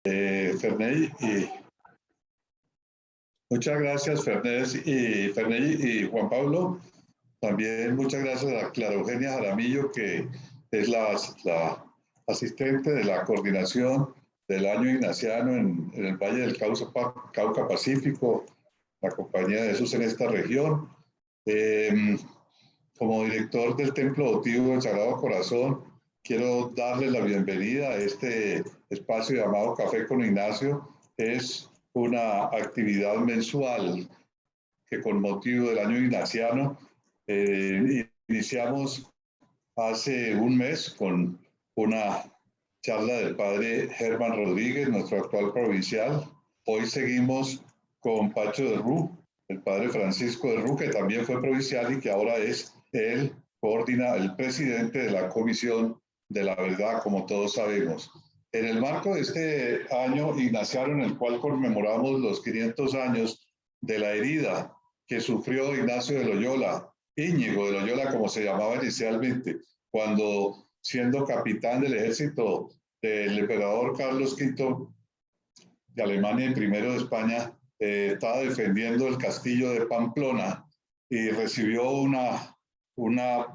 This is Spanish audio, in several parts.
Ferney, y muchas gracias Ferney y Juan Pablo. También muchas gracias a Clara Eugenia Jaramillo, que es la asistente de la coordinación del año ignaciano en el Valle del Cauca Pacífico, la Compañía de Jesús en esta región. Como director del Templo Votivo del Sagrado Corazón, quiero darle la bienvenida a este espacio llamado Café con Ignacio. Es una actividad mensual que, con motivo del año ignaciano, iniciamos hace un mes con una charla del padre Germán Rodríguez, nuestro actual provincial. Hoy seguimos con Pacho de Rú, el padre Francisco de Rú, que también fue provincial y que ahora es el presidente de la Comisión de la Verdad, como todos sabemos. En el marco de este año ignaciano, en el cual conmemoramos los 500 años de la herida que sufrió Ignacio de Loyola, Íñigo de Loyola, como se llamaba inicialmente, cuando, siendo capitán del ejército del emperador Carlos V de Alemania y primero de España, estaba defendiendo el castillo de Pamplona y recibió una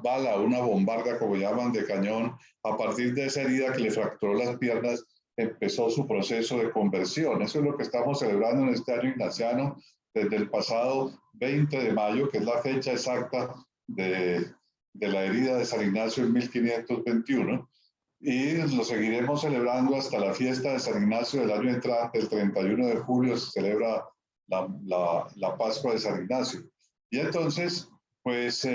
bala, una bombarda, como llaman, de cañón. A partir de esa herida que le fracturó las piernas, empezó su proceso de conversión. Eso es lo que estamos celebrando en este año ignaciano, desde el pasado 20 de mayo, que es la fecha exacta de la herida de San Ignacio en 1521. Y lo seguiremos celebrando hasta la fiesta de San Ignacio del año entrante, el 31 de julio se celebra la Pascua de San Ignacio. Y entonces, pues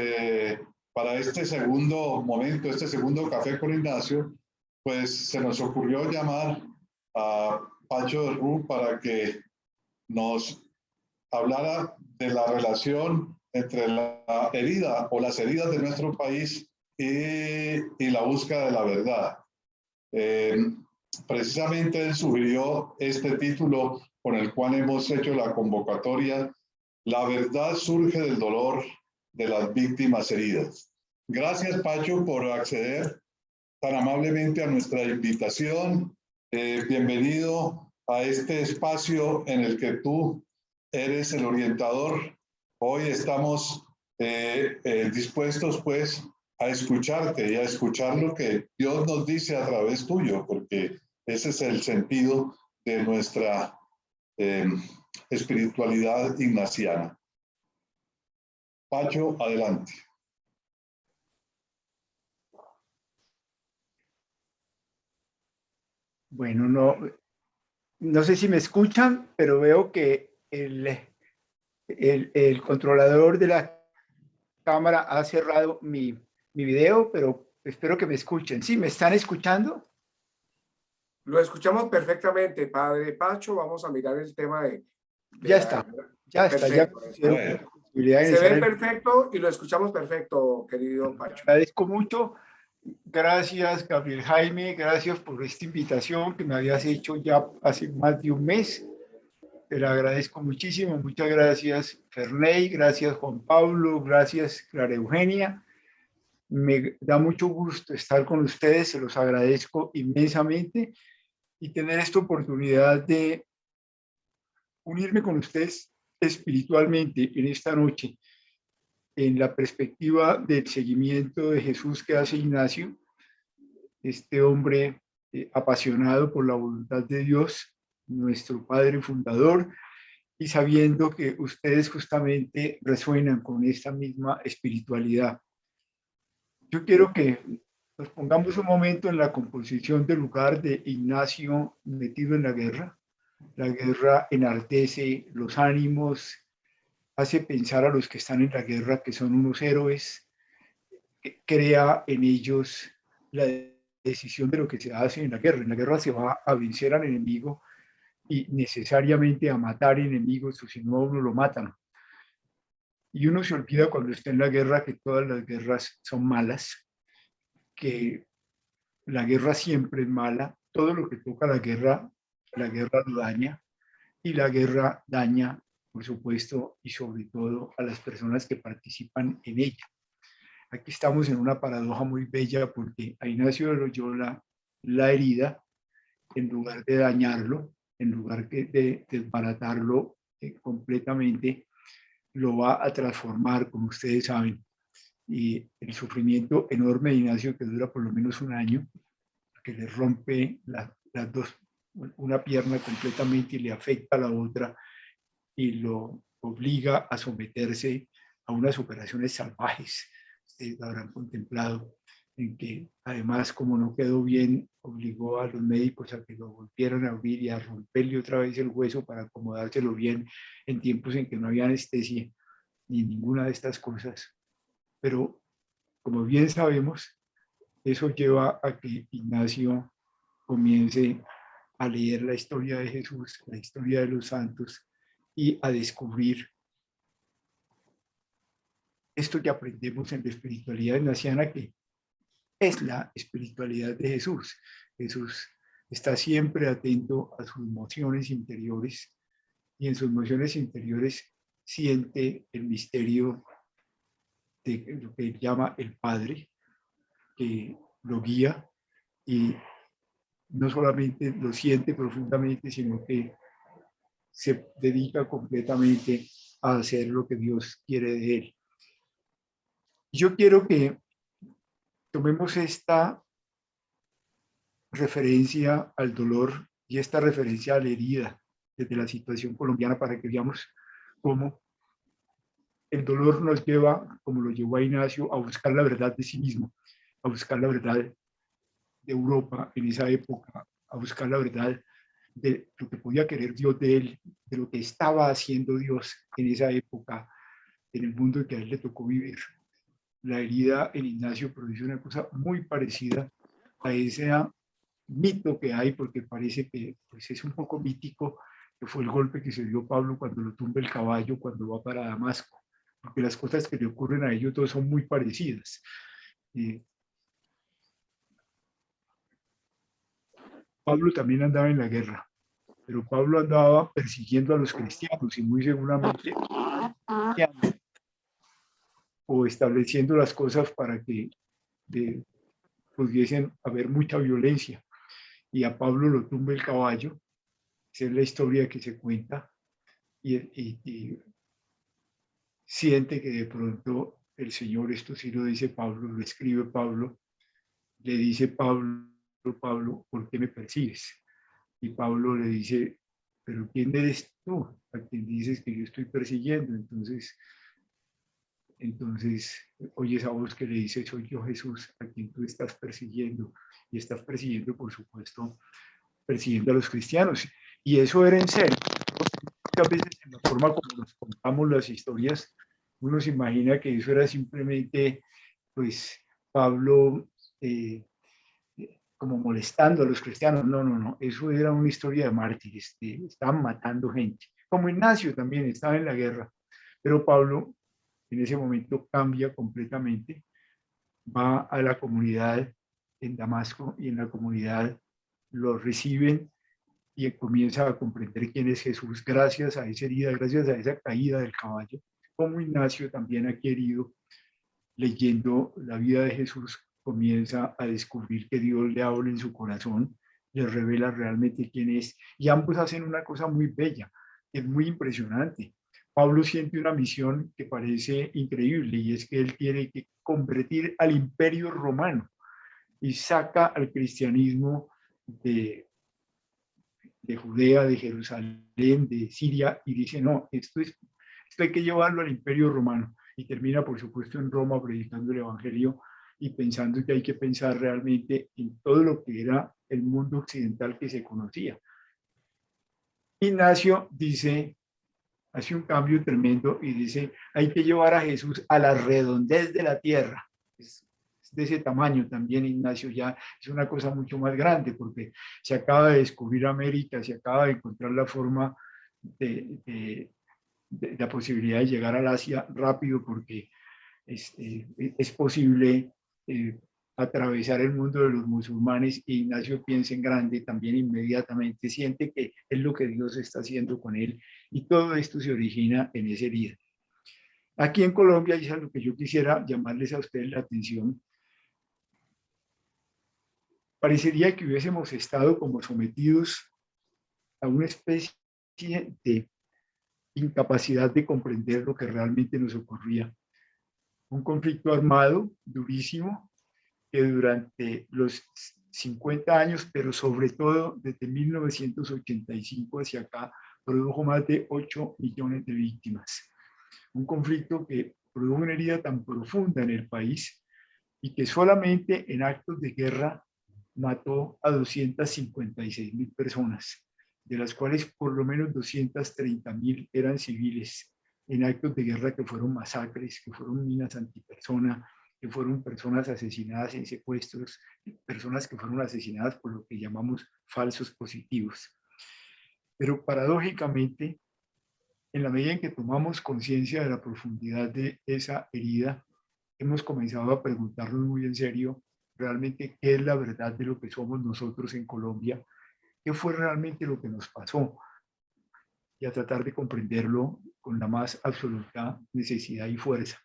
para este segundo momento, este segundo Café con Ignacio, pues se nos ocurrió llamar a Pacho de Rú para que nos hablara de la relación entre la herida o las heridas de nuestro país y la búsqueda de la verdad. Precisamente él sugirió este título con el cual hemos hecho la convocatoria: La verdad surge del dolor de las víctimas heridas. Gracias, Pacho, por acceder tan amablemente a nuestra invitación. Bienvenido a este espacio en el que tú eres el orientador. Hoy estamos dispuestos, pues, a escucharte y a escuchar lo que Dios nos dice a través tuyo, porque ese es el sentido de nuestra espiritualidad ignaciana. Pacho, adelante. Bueno, no sé si me escuchan, pero veo que el controlador de la cámara ha cerrado mi video, pero espero que me escuchen. ¿Sí? ¿Me están escuchando? Lo escuchamos perfectamente, padre Pacho. Vamos a mirar el tema de ya está. Ya se ve perfecto y lo escuchamos perfecto, querido Pacho. Agradezco mucho. Gracias, Gabriel Jaime. Gracias por esta invitación que me habías hecho ya hace más de un mes. Te lo agradezco muchísimo. Muchas gracias, Ferney. Gracias, Juan Pablo. Gracias, Clara Eugenia. Me da mucho gusto estar con ustedes. Se los agradezco inmensamente y tener esta oportunidad de unirme con ustedes espiritualmente en esta noche, en la perspectiva del seguimiento de Jesús que hace Ignacio, este hombre apasionado por la voluntad de Dios, nuestro Padre fundador, y sabiendo que ustedes justamente resuenan con esta misma espiritualidad. Yo quiero que nos pongamos un momento en la composición del lugar de Ignacio metido en la guerra. La guerra enardece los ánimos, hace pensar a los que están en la guerra que son unos héroes, crea en ellos la decisión de lo que se hace en la guerra. En la guerra se va a vencer al enemigo y necesariamente a matar enemigos, o si no, a uno lo matan. Y uno se olvida cuando está en la guerra que todas las guerras son malas, que la guerra siempre es mala, todo lo que toca la guerra lo daña, y la guerra daña, por supuesto, y sobre todo a las personas que participan en ella. Aquí estamos en una paradoja muy bella porque a Ignacio de Loyola la herida en lugar de dañarlo, en lugar de desbaratarlo completamente, lo va a transformar, como ustedes saben. Y el sufrimiento enorme de Ignacio, que dura por lo menos un año, que le rompe las dos, una pierna completamente y le afecta a la otra y lo obliga a someterse a unas operaciones salvajes. Ustedes habrán contemplado, en que además, como no quedó bien, obligó a los médicos a que lo volvieran a abrir y a romperle otra vez el hueso para acomodárselo bien en tiempos en que no había anestesia ni ninguna de estas cosas. Pero como bien sabemos, eso lleva a que Ignacio comience a leer la historia de Jesús, la historia de los santos, y a descubrir esto que aprendemos en la espiritualidad ignaciana, que es la espiritualidad de Jesús. Jesús está siempre atento a sus emociones interiores y en sus emociones interiores siente el misterio de lo que él llama el Padre, que lo guía y no solamente lo siente profundamente, sino que se dedica completamente a hacer lo que Dios quiere de él. Yo quiero que tomemos esta referencia al dolor y esta referencia a la herida desde la situación colombiana para que veamos cómo el dolor nos lleva, como lo llevó a Ignacio, a buscar la verdad de sí mismo, a buscar la verdad de Europa en esa época, a buscar la verdad de lo que podía querer Dios de él, de lo que estaba haciendo Dios en esa época, en el mundo que a él le tocó vivir. La herida en Ignacio produce una cosa muy parecida a ese mito que hay, porque parece que pues, es un poco mítico, que fue el golpe que se dio Pablo cuando lo tumba el caballo, cuando va para Damasco, porque las cosas que le ocurren a ellos todos son muy parecidas. Pablo también andaba en la guerra, pero Pablo andaba persiguiendo a los cristianos y muy seguramente o estableciendo las cosas para que pudiesen haber mucha violencia. Y a Pablo lo tumba el caballo, esa es la historia que se cuenta, y siente que de pronto el Señor, esto sí lo dice Pablo, lo escribe Pablo, le dice Pablo, Pablo, ¿por qué me persigues? Y Pablo le dice, pero ¿quién eres tú a quien dices que yo estoy persiguiendo? Entonces oye esa voz que le dice, soy yo Jesús, a quien tú estás persiguiendo. Y estás persiguiendo, por supuesto, persiguiendo a los cristianos. Y eso era en serio. Muchas veces en la forma como nos contamos las historias, uno se imagina que eso era simplemente, pues, Pablo como molestando a los cristianos. No, no, no. Eso era una historia de mártires. Estaban matando gente. Como Ignacio también estaba en la guerra. Pero Pablo en ese momento cambia completamente. Va a la comunidad en Damasco y en la comunidad lo reciben y comienza a comprender quién es Jesús gracias a esa herida, gracias a esa caída del caballo, como Ignacio también ha querido, leyendo la vida de Jesús, comienza a descubrir que Dios le habla en su corazón, le revela realmente quién es, y ambos hacen una cosa muy bella, es muy impresionante. Pablo siente una misión que parece increíble, y es que él tiene que convertir al imperio romano y saca al cristianismo de Judea, de Jerusalén, de Siria, y dice, no, esto hay que llevarlo al imperio romano. Y termina, por supuesto, en Roma predicando el evangelio y pensando que hay que pensar realmente en todo lo que era el mundo occidental que se conocía. Ignacio dice, hace un cambio tremendo y dice, hay que llevar a Jesús a la redondez de la tierra. Es de ese tamaño también Ignacio, ya es una cosa mucho más grande porque se acaba de descubrir América, se acaba de encontrar la forma de la posibilidad de llegar al Asia rápido porque es posible atravesar el mundo de los musulmanes, y Ignacio piensa en grande también inmediatamente, siente que es lo que Dios está haciendo con él, y todo esto se origina en esa herida. Aquí en Colombia, y es algo que yo quisiera llamarles a ustedes la atención, parecería que hubiésemos estado como sometidos a una especie de incapacidad de comprender lo que realmente nos ocurría. Un conflicto armado durísimo que durante los 50 años, pero sobre todo desde 1985 hacia acá, produjo más de 8 millones de víctimas. Un conflicto que produjo una herida tan profunda en el país y que solamente en actos de guerra mató a 256.000 personas, de las cuales por lo menos 230.000 eran civiles, en actos de guerra que fueron masacres, que fueron minas antipersona, que fueron personas asesinadas en secuestros, personas que fueron asesinadas por lo que llamamos falsos positivos. Pero paradójicamente, en la medida en que tomamos conciencia de la profundidad de esa herida, hemos comenzado a preguntarnos muy en serio realmente qué es la verdad de lo que somos nosotros en Colombia, qué fue realmente lo que nos pasó y a tratar de comprenderlo con la más absoluta necesidad y fuerza.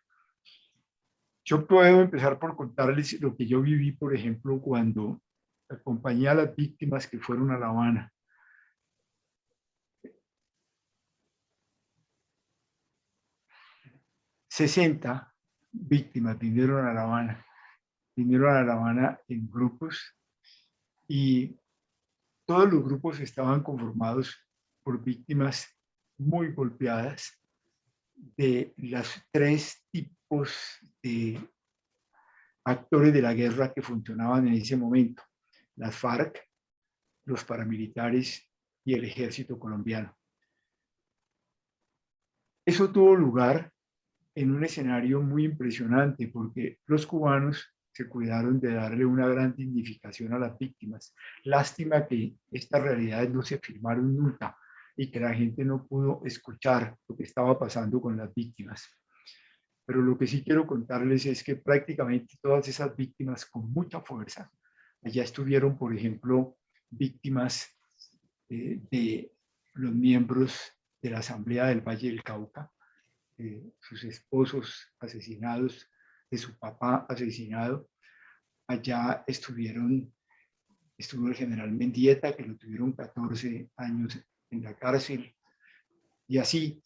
Yo puedo empezar por contarles lo que yo viví, por ejemplo, cuando acompañé a las víctimas que fueron a La Habana. ...60 víctimas vinieron a La Habana. Vinieron a La Habana en grupos y todos los grupos estaban conformados por víctimas muy golpeadas de los 3 tipos de actores de la guerra que funcionaban en ese momento: las FARC, los paramilitares y el ejército colombiano. Eso tuvo lugar en un escenario muy impresionante porque los cubanos se cuidaron de darle una gran dignificación a las víctimas. Lástima que estas realidades no se filmaron nunca y que la gente no pudo escuchar lo que estaba pasando con las víctimas. Pero lo que sí quiero contarles es que prácticamente todas esas víctimas con mucha fuerza, allá estuvieron, por ejemplo, víctimas de los miembros de la Asamblea del Valle del Cauca, sus esposos asesinados, de su papá asesinado. Allá estuvo el general Mendieta, que lo tuvieron 14 años en la cárcel, y así.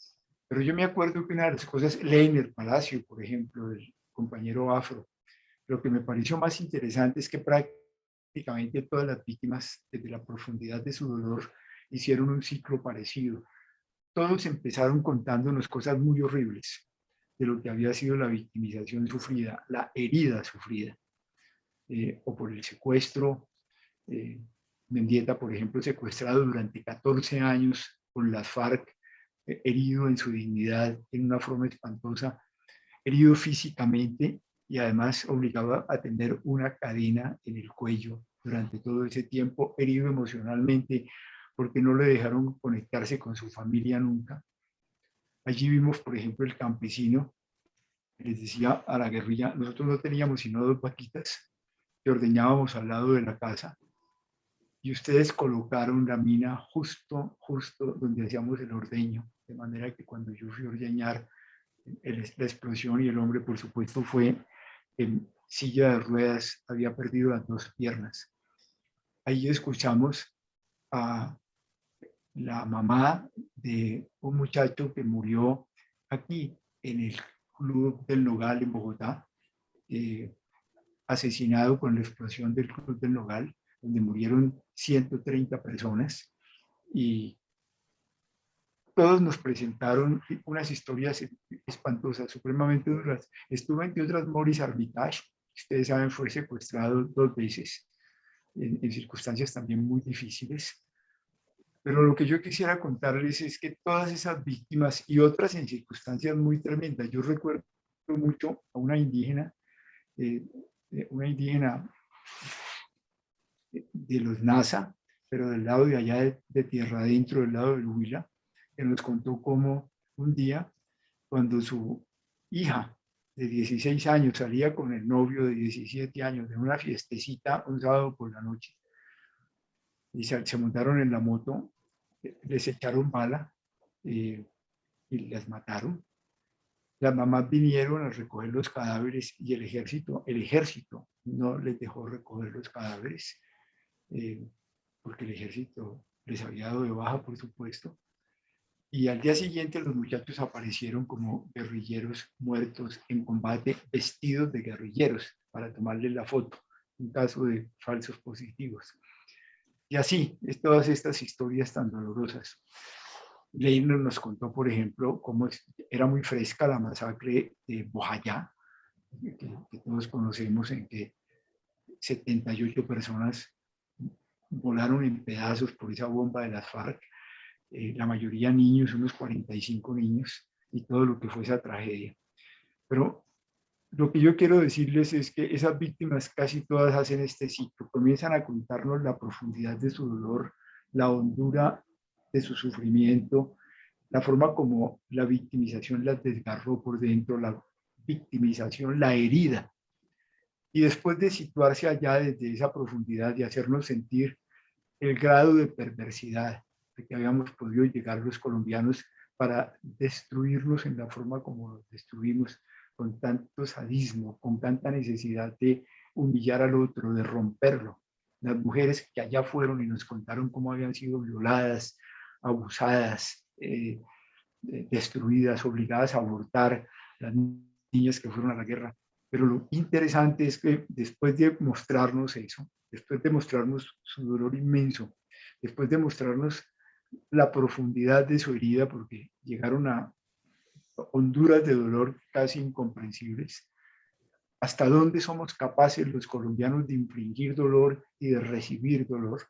Pero yo me acuerdo que una de las cosas, Leiner Palacio, por ejemplo, el compañero Afro, lo que me pareció más interesante es que prácticamente todas las víctimas, desde la profundidad de su dolor, hicieron un ciclo parecido. Todos empezaron contándonos cosas muy horribles de lo que había sido la victimización sufrida, la herida sufrida, o por el secuestro. Mendieta, por ejemplo, secuestrado durante 14 años por las FARC, herido en su dignidad en una forma espantosa, herido físicamente y además obligado a tener una cadena en el cuello durante todo ese tiempo, herido emocionalmente porque no le dejaron conectarse con su familia nunca. Allí vimos, por ejemplo, el campesino, les decía a la guerrilla, nosotros no teníamos sino 2 vaquitas que ordeñábamos al lado de la casa y ustedes colocaron la mina justo donde hacíamos el ordeño, de manera que cuando yo fui a ordeñar, la explosión y el hombre, por supuesto, fue en silla de ruedas, había perdido las 2 piernas. Ahí escuchamos a la mamá de un muchacho que murió aquí en el Club del Nogal en Bogotá, asesinado con la explosión del Club del Nogal, donde murieron 130 personas, y todos nos presentaron unas historias espantosas, supremamente duras. Estuvo, entre otras, Maurice Armitage, ustedes saben, fue secuestrado 2 veces, en circunstancias también muy difíciles. Pero lo que yo quisiera contarles es que todas esas víctimas y otras en circunstancias muy tremendas, yo recuerdo mucho a una indígena de los Nasa, pero del lado de allá de tierra adentro, del lado del Huila, que nos contó cómo un día, cuando su hija de 16 años salía con el novio de 17 años de una fiestecita un sábado por la noche, y se montaron en la moto, les echaron bala y las mataron. Las mamás vinieron a recoger los cadáveres y el ejército no les dejó recoger los cadáveres. porque el ejército les había dado de baja, por supuesto. Y al día siguiente los muchachos aparecieron como guerrilleros muertos en combate, vestidos de guerrilleros, para tomarles la foto, en caso de falsos positivos. Y así, es todas estas historias tan dolorosas. Leiner nos contó, por ejemplo, cómo era muy fresca la masacre de Bojayá, que todos conocemos, en que 78 personas volaron en pedazos por esa bomba de las FARC, la mayoría niños, unos 45 niños, y todo lo que fue esa tragedia. Pero lo que yo quiero decirles es que esas víctimas casi todas hacen este ciclo, comienzan a contarnos la profundidad de su dolor, la hondura de su sufrimiento, la forma como la victimización las desgarró por dentro, la victimización, la herida. Y después de situarse allá desde esa profundidad y hacernos sentir el grado de perversidad de que habíamos podido llegar los colombianos para destruirnos en la forma como los destruimos, con tanto sadismo, con tanta necesidad de humillar al otro, de romperlo. Las mujeres que allá fueron y nos contaron cómo habían sido violadas, abusadas, destruidas, obligadas a abortar, las niñas que fueron a la guerra. Pero lo interesante es que después de mostrarnos eso, después de mostrarnos su dolor inmenso, después de mostrarnos la profundidad de su herida, porque llegaron a honduras de dolor casi incomprensibles, hasta dónde somos capaces los colombianos de infligir dolor y de recibir dolor.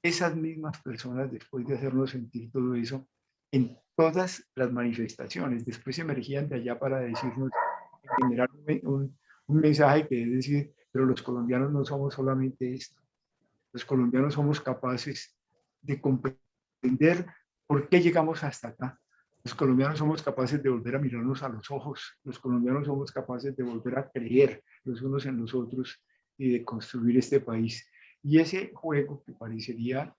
Esas mismas personas, después de hacernos sentir todo eso, en todas las manifestaciones, después emergían de allá para decirnos, generar un mensaje que es decir, pero los colombianos no somos solamente esto. Los colombianos somos capaces de comprender por qué llegamos hasta acá. Los colombianos somos capaces de volver a mirarnos a los ojos. Los colombianos somos capaces de volver a creer los unos en los otros y de construir este país. Y ese juego que parecería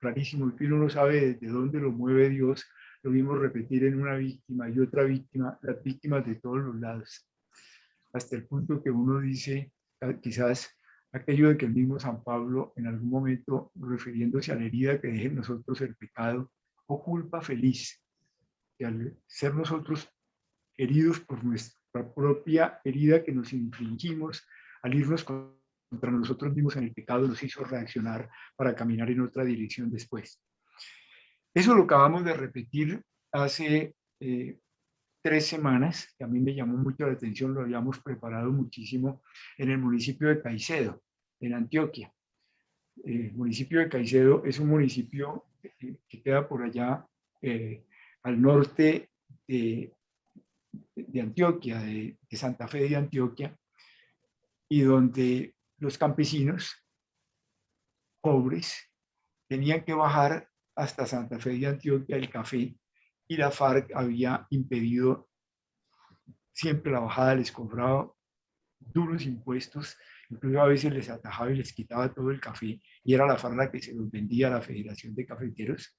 rarísimo y que uno no sabe desde dónde lo mueve Dios, lo vimos repetir en una víctima y otra víctima, las víctimas de todos los lados. Hasta el punto que uno dice, quizás aquello de que el mismo San Pablo en algún momento, refiriéndose a la herida que deje en nosotros el pecado, o culpa feliz, que al ser nosotros heridos por nuestra propia herida que nos infligimos, al irnos contra nosotros mismos en el pecado, nos hizo reaccionar para caminar en otra dirección después. Eso lo acabamos de repetir hace 3 semanas, que a mí me llamó mucho la atención, lo habíamos preparado muchísimo en el municipio de Caicedo, en Antioquia. El municipio de Caicedo es un municipio que queda por allá al norte de Antioquia, de Santa Fe de Antioquia, y donde los campesinos pobres tenían que bajar hasta Santa Fe de Antioquia el café, y la FARC había impedido siempre la bajada, les cobraba duros impuestos, incluso a veces les atajaba y les quitaba todo el café, y era la FARC la que se los vendía a la Federación de Cafeteros.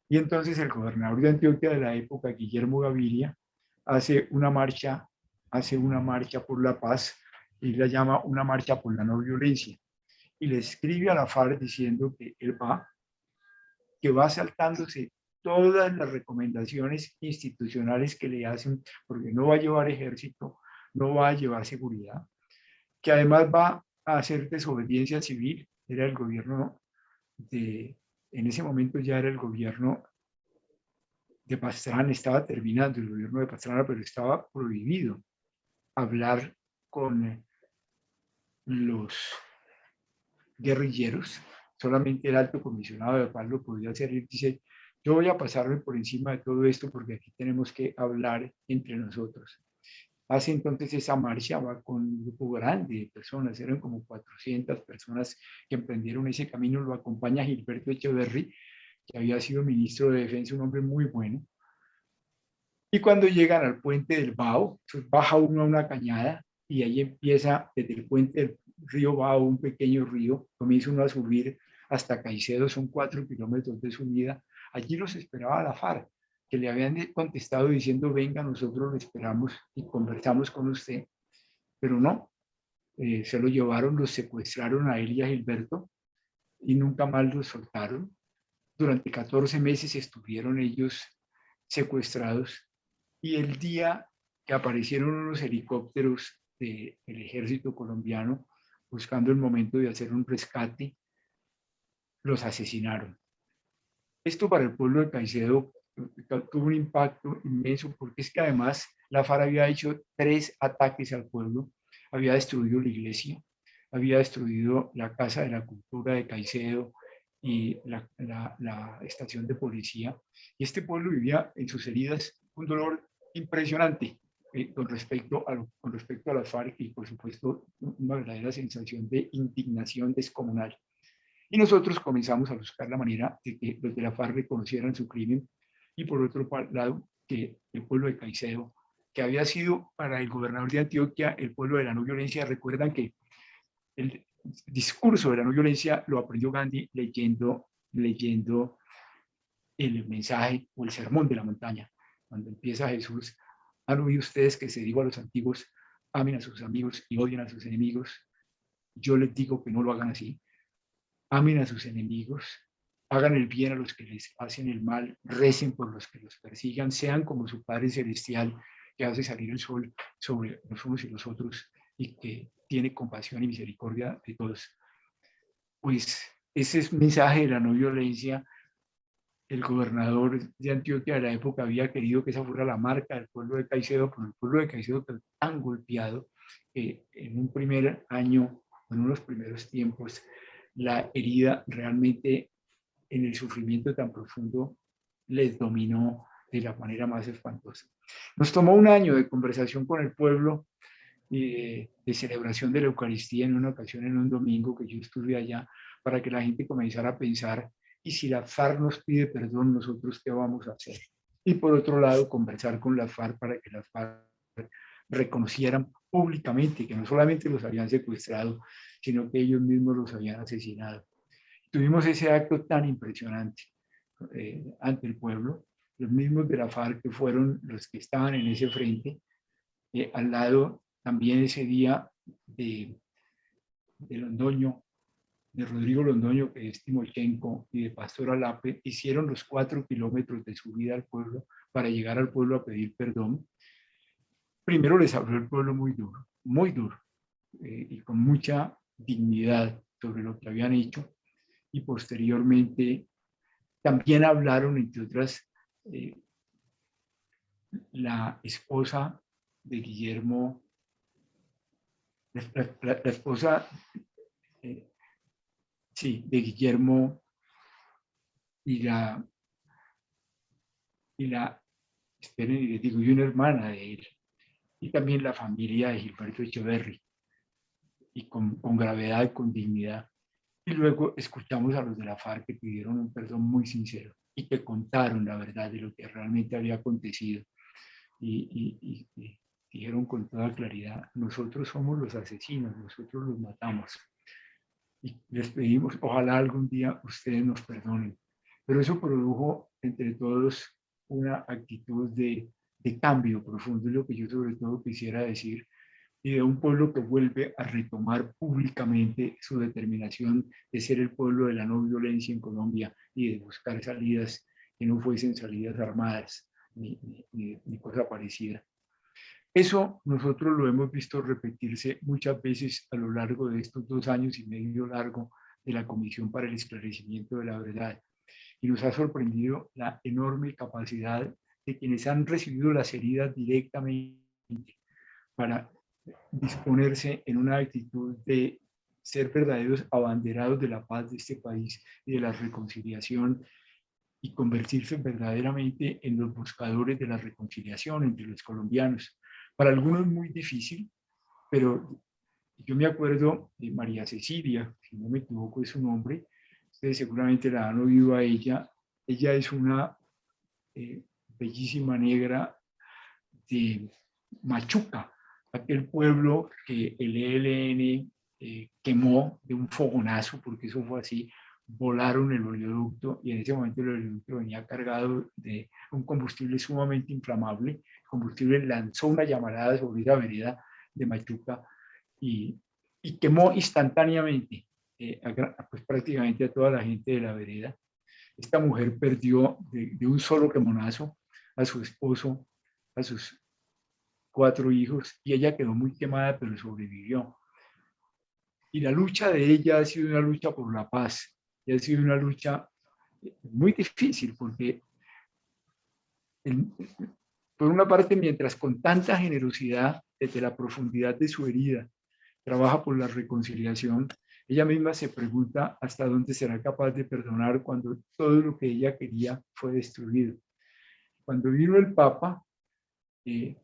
Y entonces el gobernador de Antioquia de la época, Guillermo Gaviria, hace una marcha por la paz, y la llama una marcha por la no violencia, y le escribe a la FARC diciendo que él va saltándose todas las recomendaciones institucionales que le hacen, porque no va a llevar ejército, no va a llevar seguridad, que además va a hacer desobediencia civil. Era el gobierno en ese momento ya era el gobierno de Pastrana, estaba terminando el gobierno de Pastrana, pero estaba prohibido hablar con los guerrilleros, solamente el alto comisionado de paz lo podía hacer. Y dice, yo voy a pasarme por encima de todo esto porque aquí tenemos que hablar entre nosotros. Hace entonces esa marcha, va con un grupo grande de personas, eran como 400 personas que emprendieron ese camino, lo acompaña Gilberto Echeverry, que había sido ministro de Defensa, un hombre muy bueno. Y cuando llegan al puente del Bao, baja uno a una cañada y ahí empieza desde el puente del río Bao, un pequeño río, comienza uno a subir hasta Caicedo, son 4 kilómetros de subida. Allí los esperaba la FARC, que le habían contestado diciendo, venga, nosotros lo esperamos y conversamos con usted. Pero no, se lo llevaron, los secuestraron a él y a Gilberto y nunca más los soltaron. Durante 14 meses estuvieron ellos secuestrados y el día que aparecieron unos helicópteros del ejército colombiano buscando el momento de hacer un rescate, los asesinaron. Esto para el pueblo de Caicedo tuvo un impacto inmenso porque es que además la FARC había hecho 3 ataques al pueblo, había destruido la iglesia, había destruido la Casa de la Cultura de Caicedo y la estación de policía. Y este pueblo vivía en sus heridas un dolor impresionante con respecto a la FARC y por supuesto una verdadera sensación de indignación descomunal. Y nosotros comenzamos a buscar la manera de que los de la FARC reconocieran su crimen y por otro lado que el pueblo de Caicedo, que había sido para el gobernador de Antioquia el pueblo de la no violencia. Recuerdan que el discurso de la no violencia lo aprendió Gandhi leyendo el mensaje o el sermón de la montaña. Cuando empieza Jesús, han oído ustedes que se dijo a los antiguos, amen a sus amigos y odien a sus enemigos. Yo les digo que no lo hagan así. Amen a sus enemigos, hagan el bien a los que les hacen el mal, recen por los que los persigan, sean como su Padre Celestial, que hace salir el sol sobre los unos y los otros y que tiene compasión y misericordia de todos. Pues ese es el mensaje de la no violencia. El gobernador de Antioquia de la época había querido que esa fuera la marca del pueblo de Caicedo, pero el pueblo de Caicedo quedó tan golpeado que en un primer año, en unos primeros tiempos, la herida realmente en el sufrimiento tan profundo les dominó de la manera más espantosa. Nos tomó un año de conversación con el pueblo y de celebración de la Eucaristía en una ocasión, en un domingo que yo estuve allá, para que la gente comenzara a pensar, y si la FARC nos pide perdón, nosotros qué vamos a hacer. Y por otro lado, conversar con la FARC para que la FARC reconocieran públicamente que no solamente los habían secuestrado, sino que ellos mismos los habían asesinado. Tuvimos ese acto tan impresionante ante el pueblo, los mismos de la FARC que fueron los que estaban en ese frente, al lado también ese día de Londoño, de Rodrigo Londoño, que es Timochenko, y de Pastor Alape, hicieron los 4 kilómetros de subida al pueblo para llegar al pueblo a pedir perdón. Primero les habló el pueblo muy duro, y con mucha dignidad sobre lo que habían hecho, y posteriormente también hablaron, entre otras, la esposa de Guillermo, la esposa, sí, de Guillermo y esperen, y les digo, y una hermana de él, y también la familia de Gilberto Echeverry, y con gravedad y con dignidad. Y luego escuchamos a los de la FARC que pidieron un perdón muy sincero y que contaron la verdad de lo que realmente había acontecido. Y dijeron con toda claridad, nosotros somos los asesinos, nosotros los matamos. Y les pedimos, ojalá algún día ustedes nos perdonen. Pero eso produjo entre todos una actitud de cambio profundo, es lo que yo sobre todo quisiera decir, y de un pueblo que vuelve a retomar públicamente su determinación de ser el pueblo de la no violencia en Colombia y de buscar salidas que no fuesen salidas armadas ni cosa parecida. Eso nosotros lo hemos visto repetirse muchas veces a lo largo de estos 2 años y medio largo de la Comisión para el Esclarecimiento de la Verdad. Y nos ha sorprendido la enorme capacidad de quienes han recibido las heridas directamente para disponerse en una actitud de ser verdaderos abanderados de la paz de este país y de la reconciliación y convertirse verdaderamente en los buscadores de la reconciliación entre los colombianos. Para algunos muy difícil, pero yo me acuerdo de María Cecilia, si no me equivoco es su nombre, ustedes seguramente la han oído a ella. Ella es una bellísima negra de Machuca, aquel pueblo que el ELN quemó de un fogonazo, porque eso fue así. Volaron el oleoducto y en ese momento el oleoducto venía cargado de un combustible sumamente inflamable. El combustible lanzó una llamarada sobre esa vereda de Machuca y y quemó instantáneamente pues prácticamente a toda la gente de la vereda. Esta mujer perdió de un solo quemonazo a su esposo, a sus 4 hijos, y ella quedó muy quemada, pero sobrevivió. Y la lucha de ella ha sido una lucha por la paz, y ha sido una lucha muy difícil, porque por una parte, mientras con tanta generosidad, desde la profundidad de su herida, trabaja por la reconciliación, ella misma se pregunta hasta dónde será capaz de perdonar cuando todo lo que ella quería fue destruido. Cuando vino el Papa, ella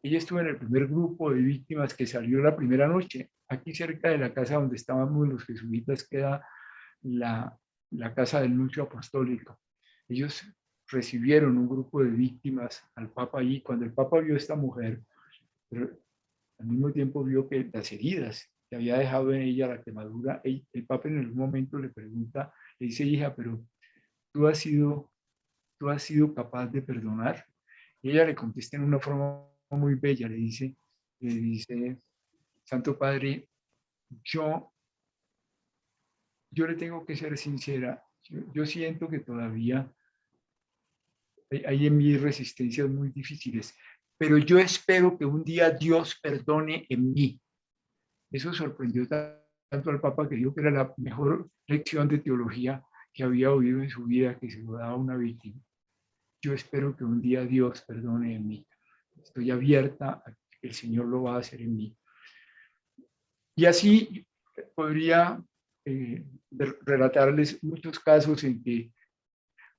estuvo en el primer grupo de víctimas que salió la primera noche. Aquí cerca de la casa donde estábamos los jesuitas queda la casa del nuncio apostólico. Ellos recibieron un grupo de víctimas al Papa allí. Cuando el Papa vio a esta mujer, pero al mismo tiempo vio que las heridas que había dejado en ella, la quemadura, el Papa en algún momento le pregunta, le dice, hija, pero tú has sido capaz de perdonar. Y ella le contesta en una forma muy bella, le dice, Santo Padre, yo le tengo que ser sincera, yo siento que todavía hay en mí resistencias muy difíciles, pero yo espero que un día Dios perdone en mí. Eso sorprendió tanto al Papa que dijo que era la mejor lección de teología que había oído en su vida, que se lo daba a una víctima. Yo espero que un día Dios perdone en mí. Estoy abierta a que el Señor lo va a hacer en mí. Y así podría relatarles muchos casos en que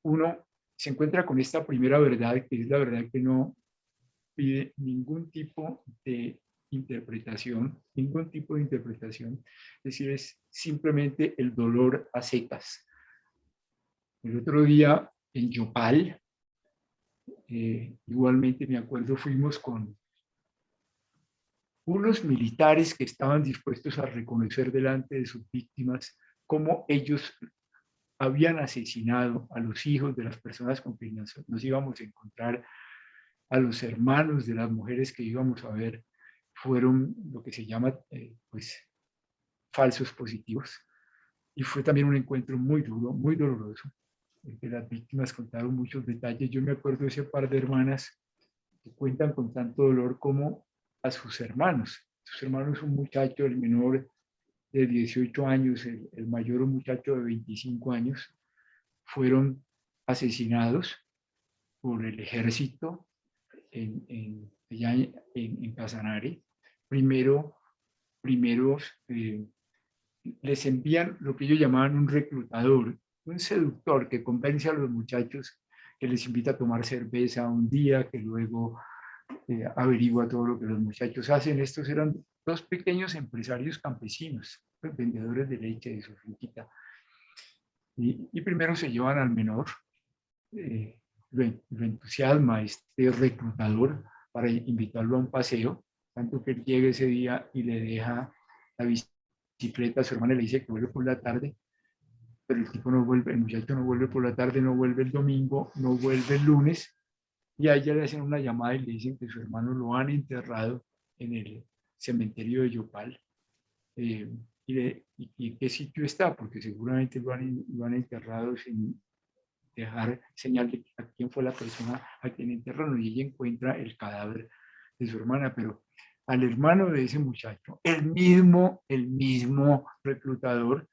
uno se encuentra con esta primera verdad, que es la verdad que no pide ningún tipo de interpretación, es decir, es simplemente el dolor a secas. El otro día en Yopal, igualmente me acuerdo, fuimos con unos militares que estaban dispuestos a reconocer delante de sus víctimas cómo ellos habían asesinado a los hijos de las personas con quienes nos íbamos a encontrar, a los hermanos de las mujeres que íbamos a ver, fueron lo que se llama pues falsos positivos. Y fue también un encuentro muy duro, muy doloroso, en que las víctimas contaron muchos detalles. Yo me acuerdo de ese par de hermanas que cuentan con tanto dolor como a sus hermanos. Sus hermanos, un muchacho, el menor de 18 años, el mayor, un muchacho de 25 años, fueron asesinados por el ejército allá en Casanare. Primero les envían lo que ellos llamaban un reclutador, un seductor que convence a los muchachos, que les invita a tomar cerveza un día, que luego averigua todo lo que los muchachos hacen. Estos eran 2 pequeños empresarios campesinos, pues, vendedores de leche de su finquita. Y primero se llevan al menor, lo entusiasma este reclutador para invitarlo a un paseo, tanto que él llega ese día y le deja la bicicleta a su hermana y le dice que vuelve por la tarde, pero el tipo no vuelve, el muchacho no vuelve por la tarde, no vuelve el domingo, no vuelve el lunes, y a ella le hacen una llamada y le dicen que su hermano lo han enterrado en el cementerio de Yopal. Y en qué sitio está, porque seguramente lo han enterrado sin dejar señal de a quién fue la persona a quien enterraron, y ella encuentra el cadáver de su hermana, pero al hermano de ese muchacho, el mismo reclutador,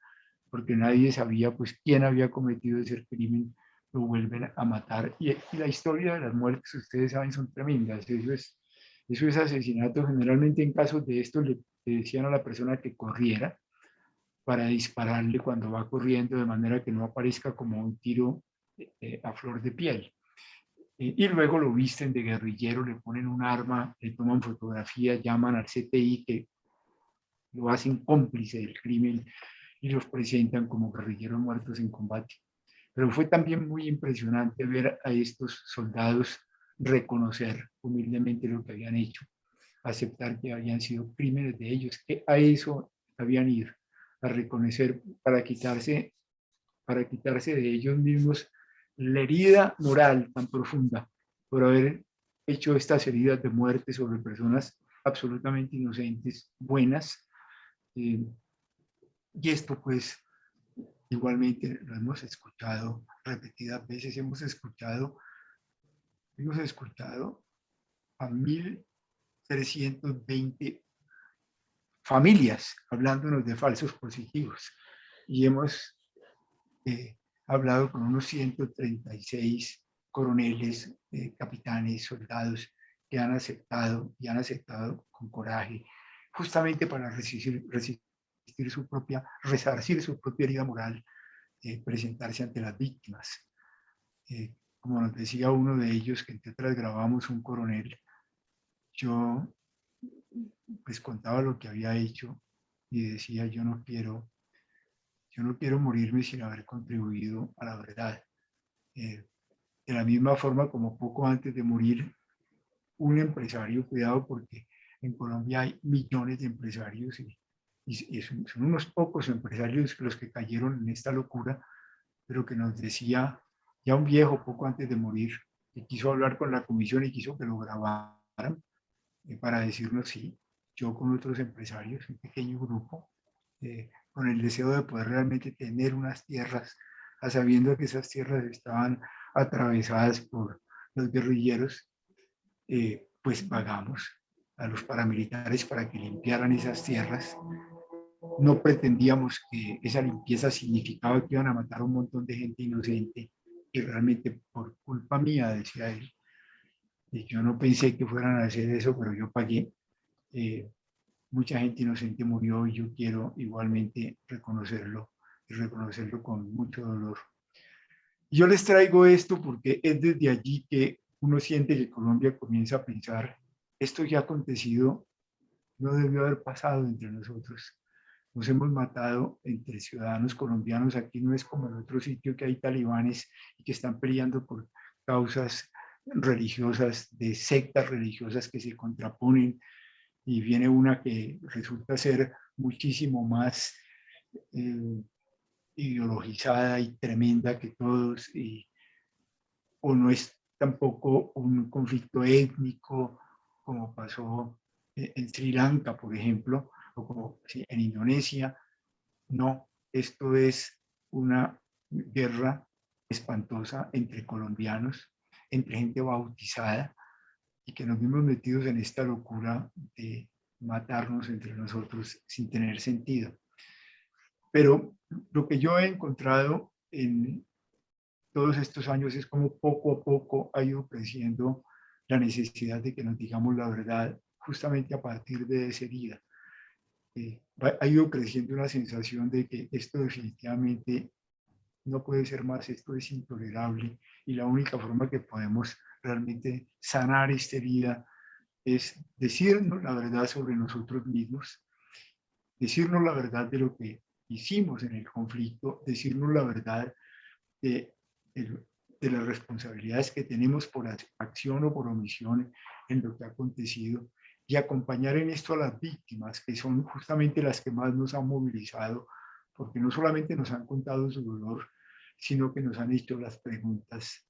porque nadie sabía pues quién había cometido ese crimen, lo vuelven a matar. Y la historia de las muertes, ustedes saben, son tremendas. Eso es asesinato. Generalmente en casos de esto le decían a la persona que corriera para dispararle cuando va corriendo, de manera que no aparezca como un tiro a flor de piel. Y luego lo visten de guerrillero, le ponen un arma, le toman fotografías, llaman al CTI, que lo hacen cómplice del crimen, y los presentan como guerrilleros muertos en combate. Pero fue también muy impresionante ver a estos soldados reconocer humildemente lo que habían hecho, aceptar que habían sido crímenes de ellos, que a eso habían ido, a reconocer para quitarse de ellos mismos la herida moral tan profunda por haber hecho estas heridas de muerte sobre personas absolutamente inocentes, buenas, Y esto pues igualmente lo hemos escuchado repetidas veces, hemos escuchado a 1.320 familias hablándonos de falsos positivos y hemos hablado con unos 136 coroneles, capitanes, soldados que han aceptado y han aceptado con coraje justamente para resistir su propia, resarcir su propia herida moral, presentarse ante las víctimas. Como nos decía uno de ellos, que entre otras grabamos un coronel, yo pues contaba lo que había hecho y decía, yo no quiero morirme sin haber contribuido a la verdad. De la misma forma como poco antes de morir, un empresario, cuidado porque en Colombia hay millones de empresarios y son unos pocos empresarios los que cayeron en esta locura, pero que nos decía ya un viejo poco antes de morir, que quiso hablar con la comisión y quiso que lo grabaran para decirnos sí, yo con otros empresarios, un pequeño grupo, con el deseo de poder realmente tener unas tierras, a sabiendo que esas tierras estaban atravesadas por los guerrilleros, pues pagamos a los paramilitares para que limpiaran esas tierras. No pretendíamos que esa limpieza significaba que iban a matar a un montón de gente inocente y realmente por culpa mía, decía él. Y yo no pensé que fueran a hacer eso, pero yo pagué. Mucha gente inocente murió y yo quiero igualmente reconocerlo y reconocerlo con mucho dolor. Yo les traigo esto porque es desde allí que uno siente que Colombia comienza a pensar, esto ya ha acontecido, no debió haber pasado entre nosotros. Nos hemos matado entre ciudadanos colombianos. Aquí no es como en otro sitio que hay talibanes y que están peleando por causas religiosas, de sectas religiosas que se contraponen, y viene una que resulta ser muchísimo más ideologizada y tremenda que todos, o no es tampoco un conflicto étnico como pasó en Sri Lanka, por ejemplo, o como en Indonesia. No, esto es una guerra espantosa entre colombianos, entre gente bautizada, y que nos vimos metidos en esta locura de matarnos entre nosotros sin tener sentido. Pero lo que yo he encontrado en todos estos años es como poco a poco ha ido creciendo la necesidad de que nos digamos la verdad justamente a partir de esa herida. Ha ido creciendo una sensación de que esto definitivamente no puede ser más, esto es intolerable y la única forma que podemos realmente sanar esta herida es decirnos la verdad sobre nosotros mismos, decirnos la verdad de lo que hicimos en el conflicto, decirnos la verdad de, de las responsabilidades que tenemos por acción o por omisión en lo que ha acontecido y acompañar en esto a las víctimas, que son justamente las que más nos han movilizado, porque no solamente nos han contado su dolor, sino que nos han hecho las preguntas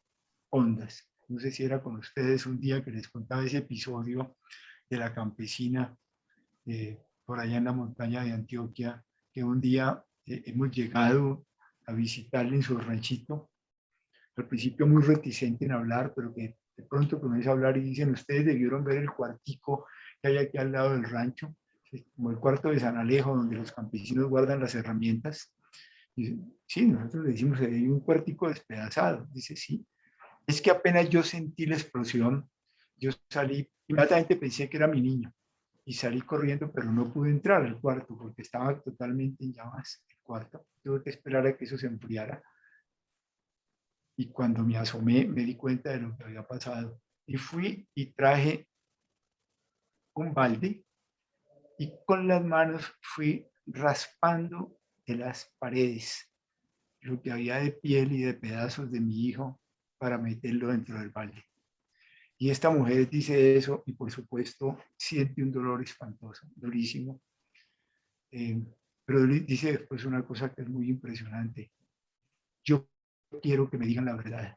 hondas. No sé si era con ustedes un día que les contaba ese episodio de la campesina por allá en la montaña de Antioquia, que un día hemos llegado a visitarle en su ranchito, al principio muy reticente en hablar, pero que de pronto comienza a hablar y dicen, ustedes debieron ver el cuartico que hay aquí al lado del rancho, como el cuarto de San Alejo, donde los campesinos guardan las herramientas. Y dice, sí, nosotros le decimos, hay un cuartico despedazado. Dice, sí, es que apenas yo sentí la explosión, yo salí, inmediatamente pensé que era mi niño, y salí corriendo, pero no pude entrar al cuarto porque estaba totalmente en llamas el cuarto. Tuve que esperar a que eso se enfriara. Y cuando me asomé, me di cuenta de lo que había pasado. Y fui y traje un balde y con las manos fui raspando de las paredes lo que había de piel y de pedazos de mi hijo para meterlo dentro del balde. Y esta mujer dice eso y por supuesto siente un dolor espantoso, durísimo. Pero dice después una cosa que es muy impresionante. Yo quiero que me digan la verdad.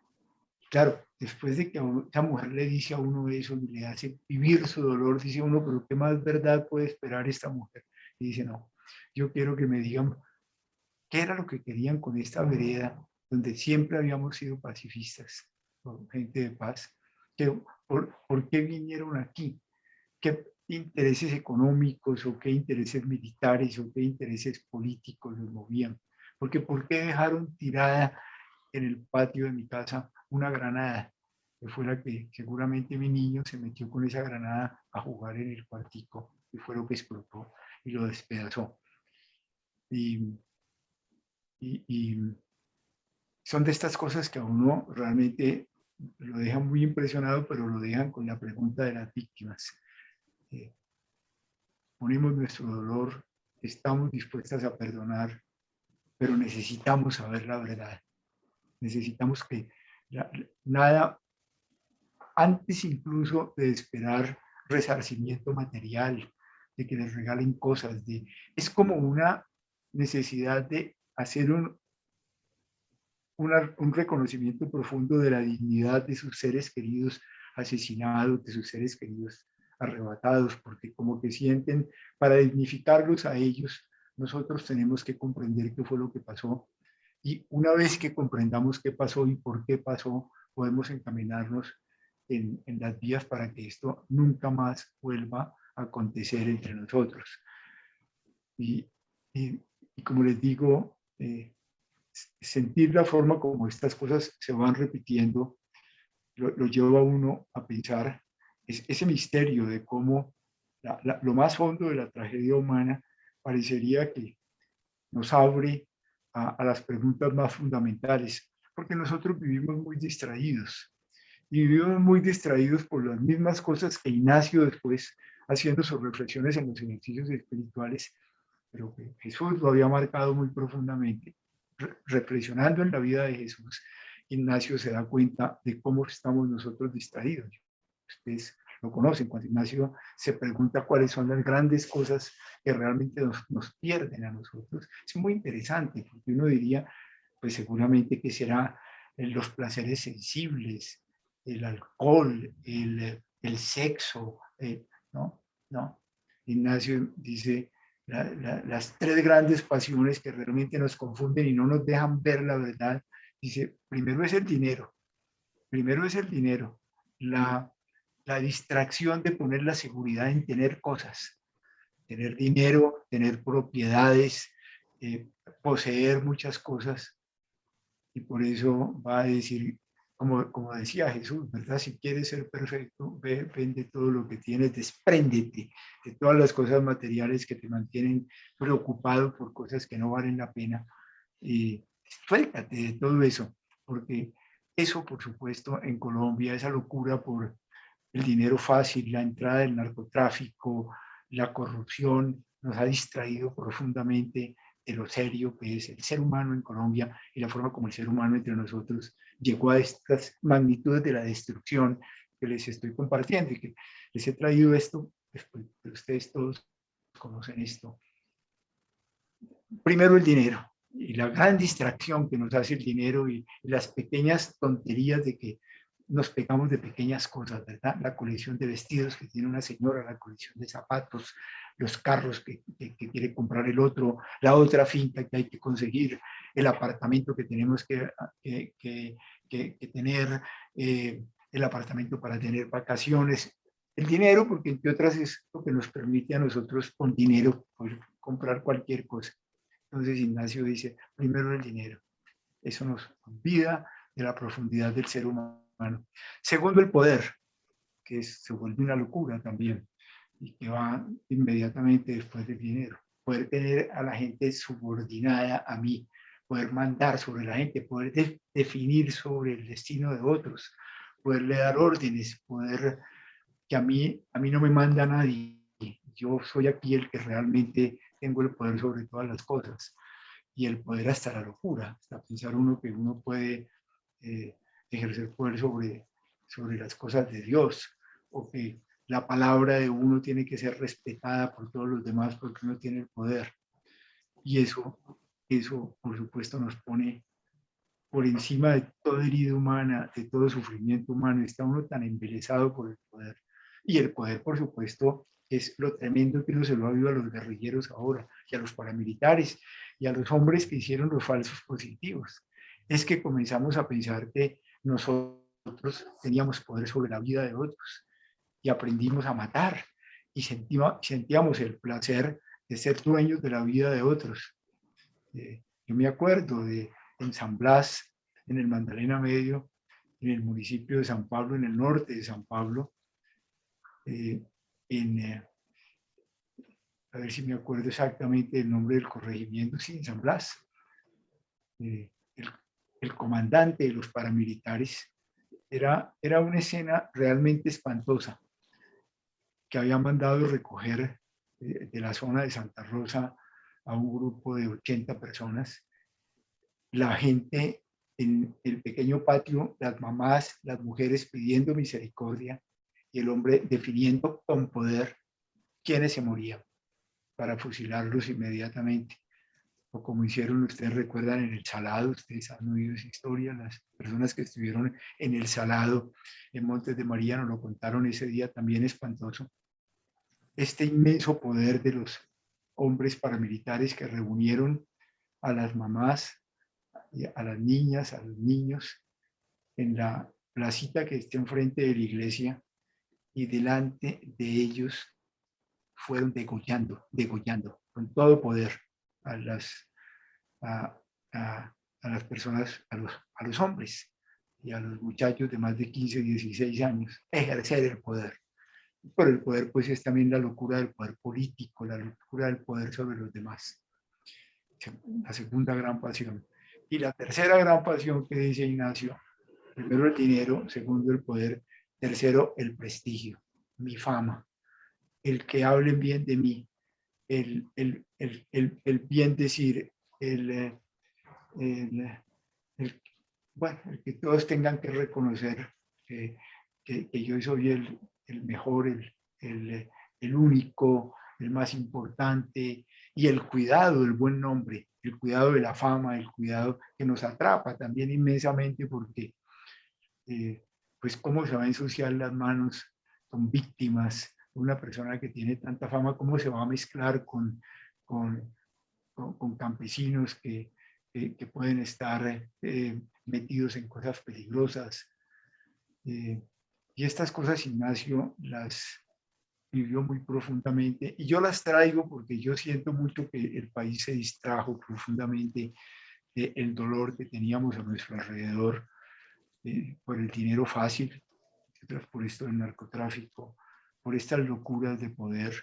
Claro, después de que esa mujer le dice a uno eso y le hace vivir su dolor, dice uno, pero ¿qué más verdad puede esperar esta mujer? Y dice, no, yo quiero que me digan qué era lo que querían con esta vereda, donde siempre habíamos sido pacifistas, gente de paz. ¿Por qué vinieron aquí? ¿Qué intereses económicos o qué intereses militares o qué intereses políticos los movían? Porque ¿por qué dejaron tirada en el patio de mi casa una granada? Que fue la que seguramente mi niño se metió con esa granada a jugar en el cuartico y fue lo que explotó y lo despedazó. Y son de estas cosas que a uno realmente lo dejan muy impresionado, pero lo dejan con la pregunta de las víctimas. Ponemos nuestro dolor, estamos dispuestas a perdonar, pero necesitamos saber la verdad. Necesitamos que nada, antes incluso de esperar resarcimiento material, de que les regalen cosas, es como una necesidad de hacer un reconocimiento profundo de la dignidad de sus seres queridos asesinados, de sus seres queridos arrebatados, porque como que sienten, para dignificarlos a ellos, nosotros tenemos que comprender qué fue lo que pasó. Y una vez que comprendamos qué pasó y por qué pasó, podemos encaminarnos en las vías para que esto nunca más vuelva a acontecer entre nosotros. Y como les digo, sentir la forma como estas cosas se van repitiendo lo lleva a uno a pensar ese misterio de cómo lo más hondo de la tragedia humana parecería que nos abre a las preguntas más fundamentales, porque nosotros vivimos muy distraídos y vivimos muy distraídos por las mismas cosas que Ignacio después, haciendo sus reflexiones en los ejercicios espirituales, pero que Jesús lo había marcado muy profundamente. Reflexionando en la vida de Jesús, Ignacio se da cuenta de cómo estamos nosotros distraídos. Ustedes lo conocen, cuando Ignacio se pregunta cuáles son las grandes cosas que realmente nos pierden a nosotros. Es muy interesante, porque uno diría, pues seguramente que será los placeres sensibles, el alcohol, el sexo, ¿no? No. Ignacio dice, las tres grandes pasiones que realmente nos confunden y no nos dejan ver la verdad, dice, primero es el dinero, la distracción de poner la seguridad en tener cosas, tener dinero, tener propiedades, poseer muchas cosas, y por eso va a decir, como decía Jesús, ¿verdad? Si quieres ser perfecto, vende todo lo que tienes, despréndete de todas las cosas materiales que te mantienen preocupado por cosas que no valen la pena. Y suéltate de todo eso, porque eso, por supuesto, en Colombia, esa locura por el dinero fácil, la entrada del narcotráfico, la corrupción, nos ha distraído profundamente de lo serio que es el ser humano en Colombia y la forma como el ser humano entre nosotros llegó a estas magnitudes de la destrucción que les estoy compartiendo y que les he traído esto, pues ustedes todos conocen esto. Primero el dinero y la gran distracción que nos hace el dinero y las pequeñas tonterías de que nos pegamos de pequeñas cosas, ¿verdad? La colección de vestidos que tiene una señora, la colección de zapatos, los carros que quiere comprar el otro, la otra finca que hay que conseguir, el apartamento que tenemos que tener, el apartamento para tener vacaciones, el dinero, porque entre otras es lo que nos permite a nosotros con dinero poder comprar cualquier cosa. Entonces Ignacio dice, primero el dinero. Eso nos olvida de la profundidad del ser humano. Segundo, el poder, que se vuelve una locura también y que va inmediatamente después del dinero. Poder tener a la gente subordinada a mí, poder mandar sobre la gente, poder definir sobre el destino de otros, poderle dar órdenes, poder que a mí no me manda nadie. Yo soy aquí el que realmente tengo el poder sobre todas las cosas. Y el poder hasta la locura, hasta pensar uno que uno puede ejercer poder sobre las cosas de Dios, o que la palabra de uno tiene que ser respetada por todos los demás porque uno tiene el poder. Y eso por supuesto, nos pone por encima de toda herida humana, de todo sufrimiento humano. Está uno tan embelesado por el poder. Y el poder, por supuesto, es lo tremendo que uno se lo ha oído a los guerrilleros ahora. y a los paramilitares y a los hombres que hicieron los falsos positivos. Es que comenzamos a pensar que nosotros teníamos poder sobre la vida de otros y aprendimos a matar y sentíamos el placer de ser dueños de la vida de otros. Yo me acuerdo en San Blas, en el Magdalena Medio, en el municipio de San Pablo, en el norte de San Pablo, a ver si me acuerdo exactamente el nombre del corregimiento, sí, en San Blas. El comandante de los paramilitares era una escena realmente espantosa, que había mandado recoger de la zona de Santa Rosa a un grupo de 80 personas. La gente en el pequeño patio, las mamás, las mujeres pidiendo misericordia y el hombre definiendo con poder quiénes se morían para fusilarlos inmediatamente. O como hicieron, ustedes recuerdan, en el Salado, ustedes han oído esa historia, las personas que estuvieron en el Salado, en Montes de María, nos lo contaron ese día también espantoso. Este inmenso poder de los hombres paramilitares que reunieron a las mamás, a las niñas, a los niños, en la placita que está enfrente de la iglesia, y delante de ellos fueron degollando con todo poder a las personas, a los hombres y a los muchachos de más de 15, 16 años, ejercer el poder. Pero el poder pues es también la locura del poder político, la locura del poder sobre los demás. La segunda gran pasión. Y la tercera gran pasión que dice Ignacio: primero el dinero, segundo el poder, tercero el prestigio, mi fama, el que hablen bien de mí, el bien decir, bueno, el que todos tengan que reconocer que yo soy el mejor, el único, el más importante, y el cuidado del buen nombre, el cuidado de la fama, el cuidado que nos atrapa también inmensamente, porque pues cómo se va a ensuciar las manos con víctimas, una persona que tiene tanta fama, cómo se va a mezclar con campesinos que pueden estar metidos en cosas peligrosas. Y estas cosas Ignacio las vivió muy profundamente, y yo las traigo porque yo siento mucho que el país se distrajo profundamente del dolor que teníamos a nuestro alrededor, por el dinero fácil, por esto del narcotráfico, por estas locuras de poder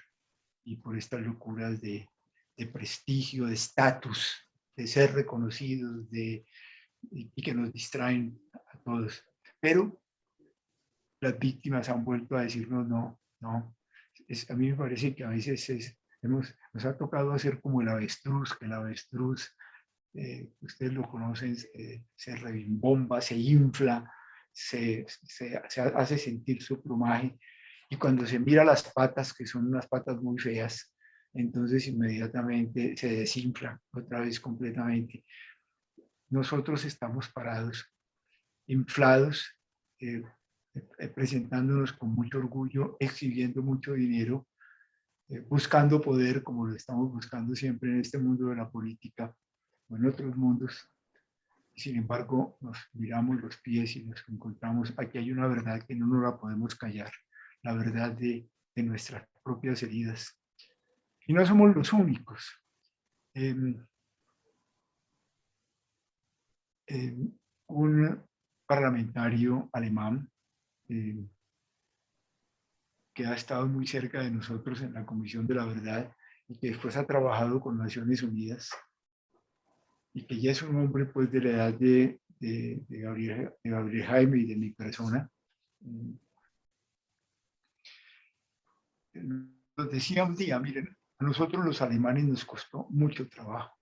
y por estas locuras de prestigio, de estatus, de ser reconocidos, y que nos distraen a todos. Pero las víctimas han vuelto a decirnos no. A mí me parece que a veces nos ha tocado hacer como el avestruz, que el avestruz, ustedes lo conocen, se rebimbomba, se infla, se hace sentir su plumaje, y cuando se mira las patas, que son unas patas muy feas, entonces inmediatamente se desinfla otra vez completamente. Nosotros estamos parados, inflados, presentándonos con mucho orgullo, exhibiendo mucho dinero, buscando poder, como lo estamos buscando siempre en este mundo de la política o en otros mundos. Sin embargo, nos miramos los pies y nos encontramos, aquí hay una verdad que no nos la podemos callar, la verdad de nuestras propias heridas. Y no somos los únicos. Un parlamentario alemán que ha estado muy cerca de nosotros en la Comisión de la Verdad y que después ha trabajado con Naciones Unidas, y que ya es un hombre pues de la edad de Gabriel Jaime y de mi persona. Nos decía un día: miren, a nosotros los alemanes nos costó mucho trabajo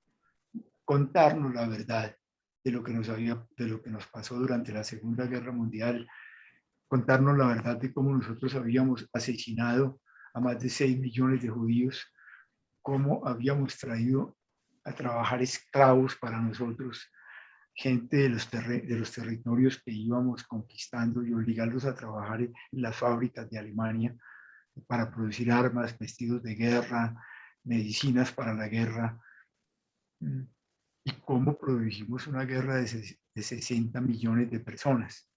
contarnos la verdad de lo que nos pasó durante la Segunda Guerra Mundial, contarnos la verdad de cómo nosotros habíamos asesinado a más de 6 millones de judíos, cómo habíamos traído a trabajar esclavos para nosotros, gente de los territorios que íbamos conquistando, y obligarlos a trabajar en las fábricas de Alemania para producir armas, vestidos de guerra, medicinas para la guerra, y cómo produjimos una guerra de 60 millones de personas.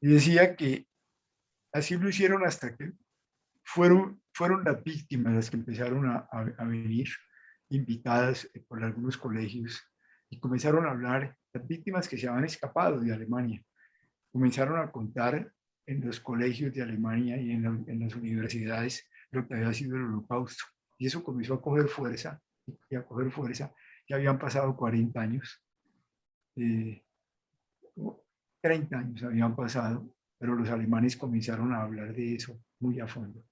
Y decía que así lo hicieron hasta que fueron las víctimas las que empezaron a venir invitadas por algunos colegios y comenzaron a hablar, las víctimas que se habían escapado de Alemania, comenzaron a contar en los colegios de Alemania y en las universidades lo que había sido el Holocausto. Y eso comenzó a coger fuerza, y a coger fuerza. Ya habían pasado 40 años, 30 años habían pasado, pero los alemanes comenzaron a hablar de eso muy a fondo.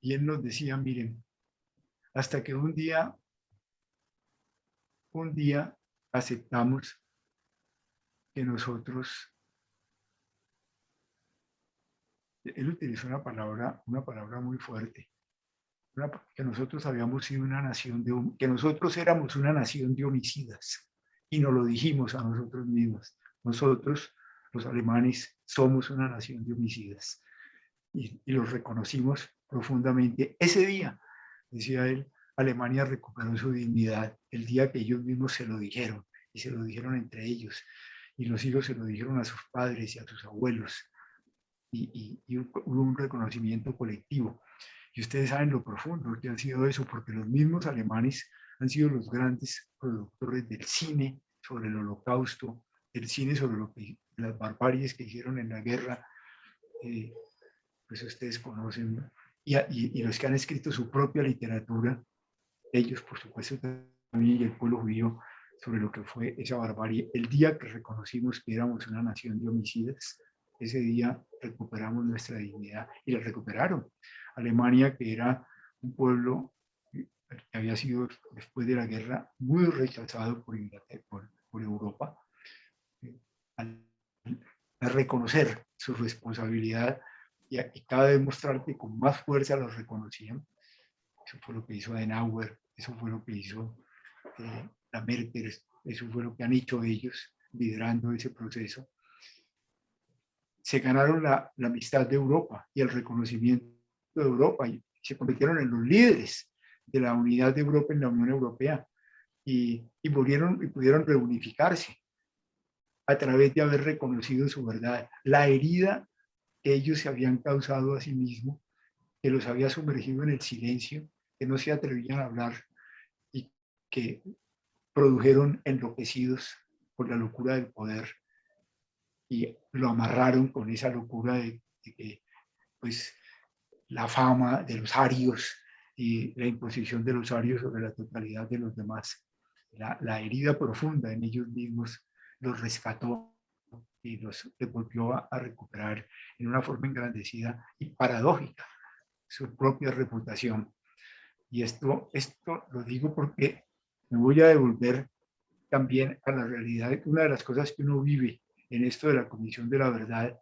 Y él nos decía, miren, hasta que un día aceptamos que nosotros, él utilizó una palabra muy fuerte, que nosotros habíamos sido una nación que nosotros éramos una nación de homicidas, y nos lo dijimos a nosotros mismos. Nosotros, los alemanes, somos una nación de homicidas, y los reconocimos profundamente. Ese día, decía él, Alemania recuperó su dignidad, el día que ellos mismos se lo dijeron, y se lo dijeron entre ellos, y los hijos se lo dijeron a sus padres y a sus abuelos, y hubo un reconocimiento colectivo. Y ustedes saben lo profundo que ha sido eso, porque los mismos alemanes han sido los grandes productores del cine sobre el Holocausto, del cine sobre las barbaries que hicieron en la guerra, pues ustedes conocen, ¿no? Y los que han escrito su propia literatura, ellos por supuesto también, y el pueblo judío, sobre lo que fue esa barbarie. El día que reconocimos que éramos una nación de homicidas, ese día recuperamos nuestra dignidad, y la recuperaron. Alemania, que era un pueblo que había sido después de la guerra muy rechazado por Inglaterra, por Europa, al reconocer su responsabilidad y cada vez mostrar que con más fuerza los reconocían. Eso fue lo que hizo Adenauer, eso fue lo que hizo la Merkel, eso fue lo que han hecho ellos liderando ese proceso. Se ganaron la amistad de Europa y el reconocimiento de Europa, y se convirtieron en los líderes de la unidad de Europa en la Unión Europea, y pudieron reunificarse a través de haber reconocido su verdad. La herida que ellos se habían causado a sí mismos, que los había sumergido en el silencio, que no se atrevían a hablar, y que produjeron enloquecidos por la locura del poder, y lo amarraron con esa locura de que, pues, la fama de los arios y la imposición de los arios sobre la totalidad de los demás. La herida profunda en ellos mismos los rescató y los volvió a recuperar en una forma engrandecida y paradójica su propia reputación. Y esto lo digo porque me voy a devolver también a la realidad. Una de las cosas que uno vive en esto de la Comisión de la Verdad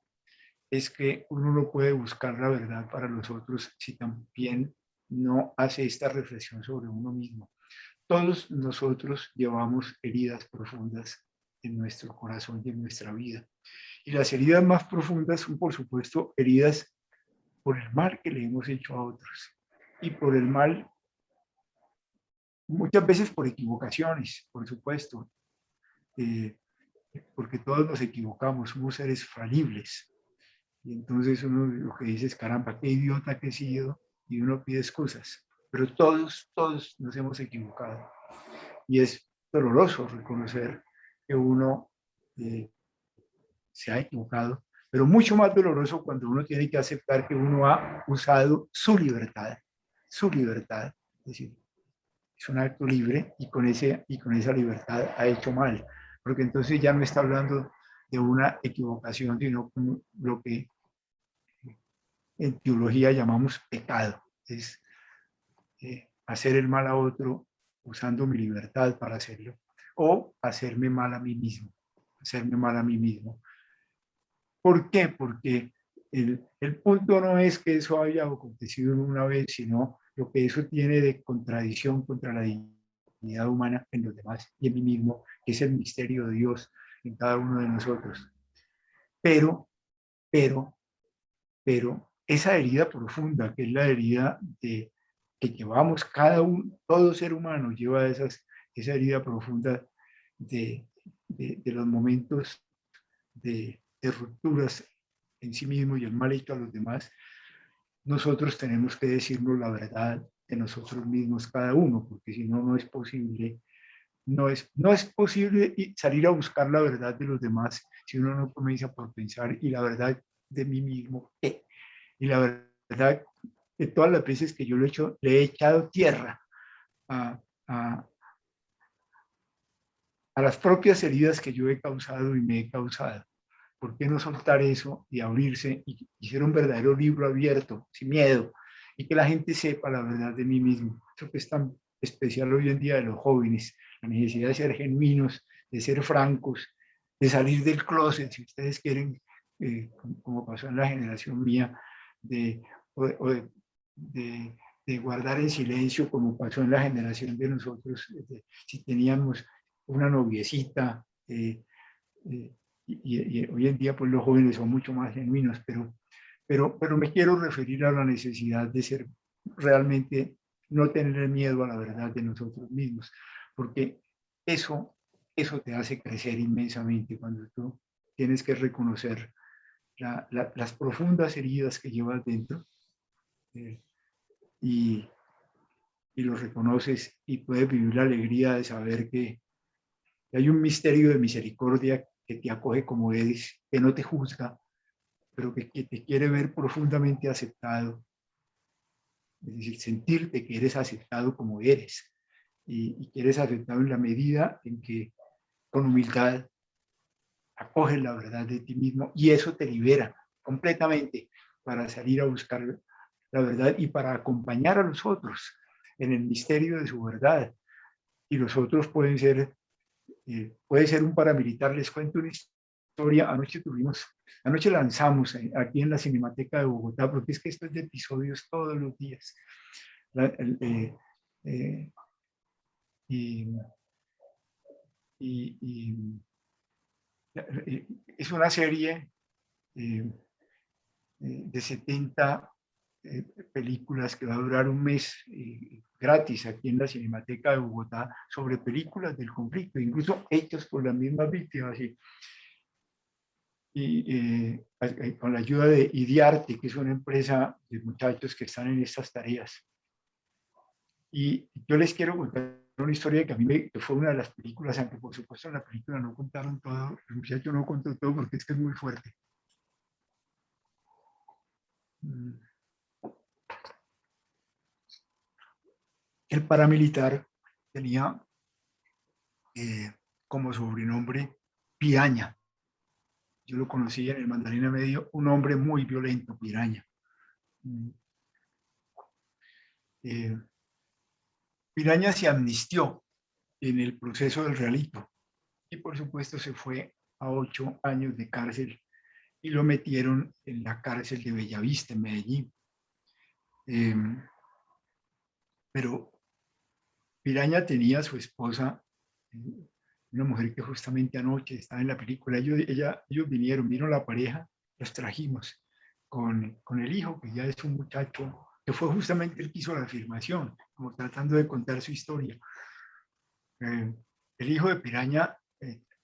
es que uno no puede buscar la verdad para los otros si también no hace esta reflexión sobre uno mismo. Todos nosotros llevamos heridas profundas en nuestro corazón y en nuestra vida. Y las heridas más profundas son, por supuesto, heridas por el mal que le hemos hecho a otros. Y por el mal, muchas veces por equivocaciones, por supuesto. Porque todos nos equivocamos, somos seres falibles. Y entonces uno lo que dice es, caramba, qué idiota que he sido, y uno pide excusas. Pero todos nos hemos equivocado. Y es doloroso reconocer que uno se ha equivocado, pero mucho más doloroso cuando uno tiene que aceptar que uno ha usado su libertad. Es decir, es un acto libre, y con esa libertad ha hecho mal, porque entonces ya no está hablando de una equivocación, sino como lo que en teología llamamos pecado, es hacer el mal a otro usando mi libertad para hacerlo, o hacerme mal a mí mismo, ¿Por qué? Porque el punto no es que eso haya acontecido una vez, sino lo que eso tiene de contradicción contra la dignidad humana en los demás y en mí mismo, que es el misterio de Dios en cada uno de nosotros. Pero esa herida profunda, que es la herida de que llevamos cada uno, todo ser humano lleva esa herida profunda de los momentos de rupturas en sí mismo y el mal hecho a los demás. Nosotros tenemos que decirnos la verdad de nosotros mismos cada uno, porque si no, no es posible. No es posible salir a buscar la verdad de los demás si uno no comienza por pensar, y la verdad de mí mismo, ¿qué? Y la verdad, de todas las veces que yo lo he hecho, le he echado tierra a, a, a las propias heridas que yo he causado y me he causado. ¿Por qué no soltar eso y abrirse y hacer un verdadero libro abierto, sin miedo, y que la gente sepa la verdad de mí mismo? Eso que es tan especial hoy en día de los jóvenes, la necesidad de ser genuinos, de ser francos, de salir del closet, si ustedes quieren, como pasó en la generación mía, de, de, de guardar en silencio, como pasó en la generación de nosotros, si teníamos una noviecita, y hoy en día pues los jóvenes son mucho más genuinos, pero me quiero referir a la necesidad de ser realmente, no tener miedo a la verdad de nosotros mismos, porque eso te hace crecer inmensamente cuando tú tienes que reconocer las profundas heridas que llevas dentro, y, y los reconoces y puedes vivir la alegría de saber que hay un misterio de misericordia que te acoge como eres, que no te juzga, pero que te quiere ver profundamente aceptado, es decir, sentirte que eres aceptado como eres, y que eres aceptado en la medida en que con humildad acoges la verdad de ti mismo, y eso te libera completamente para salir a buscar la verdad y para acompañar a los otros en el misterio de su verdad. Y los otros pueden ser, puede ser un paramilitar. Les cuento una historia. Anoche lanzamos aquí en la Cinemateca de Bogotá, porque es que esto es de episodios todos los días. Y, y, y, es una serie de 70 películas que va a durar un mes gratis aquí en la Cinemateca de Bogotá, sobre películas del conflicto, incluso hechas por las mismas víctimas. Con la ayuda de Idiarte, que es una empresa de muchachos que están en estas tareas. Y yo les quiero contar una historia que a mí que fue una de las películas, aunque por supuesto en la película no contaron todo, el muchacho no contó todo porque es que es muy fuerte. El paramilitar tenía como sobrenombre Piraña. Yo lo conocí en el Mandarina Medio, un hombre muy violento, Piraña. Piraña se amnistió en el proceso del Realito y por supuesto se fue a 8 años de cárcel y lo metieron en la cárcel de Bellavista, en Medellín. Pero Piraña tenía a su esposa, una mujer que justamente anoche estaba en la película. Ellos vino la pareja, los trajimos con el hijo, que ya es un muchacho, que fue justamente el que hizo la afirmación, como tratando de contar su historia. El hijo de Piraña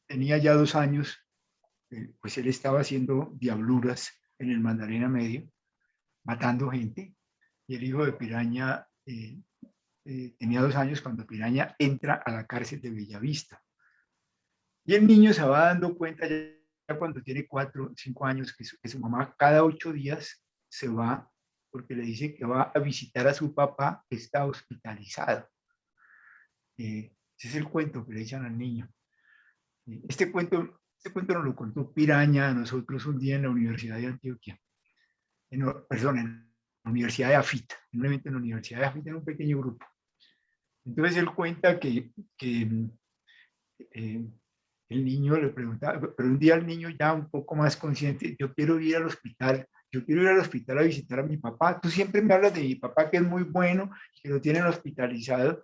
tenía ya 2 años, pues él estaba haciendo diabluras en el Magdalena Medio, matando gente, y el hijo de Piraña tenía 2 años cuando Piraña entra a la cárcel de Bellavista. Y el niño se va dando cuenta ya cuando tiene 4 o 5 años que su mamá cada 8 días se va porque le dice que va a visitar a su papá que está hospitalizado. Ese es el cuento que le echan al niño. Este cuento nos lo contó Piraña a nosotros un día en la Universidad de Antioquia. En la Universidad de Afita, en un evento en la Universidad de Afita, en un pequeño grupo. Entonces él cuenta que el niño le preguntaba, pero un día el niño ya un poco más consciente, yo quiero ir al hospital a visitar a mi papá. Tú siempre me hablas de mi papá, que es muy bueno, que lo tienen hospitalizado.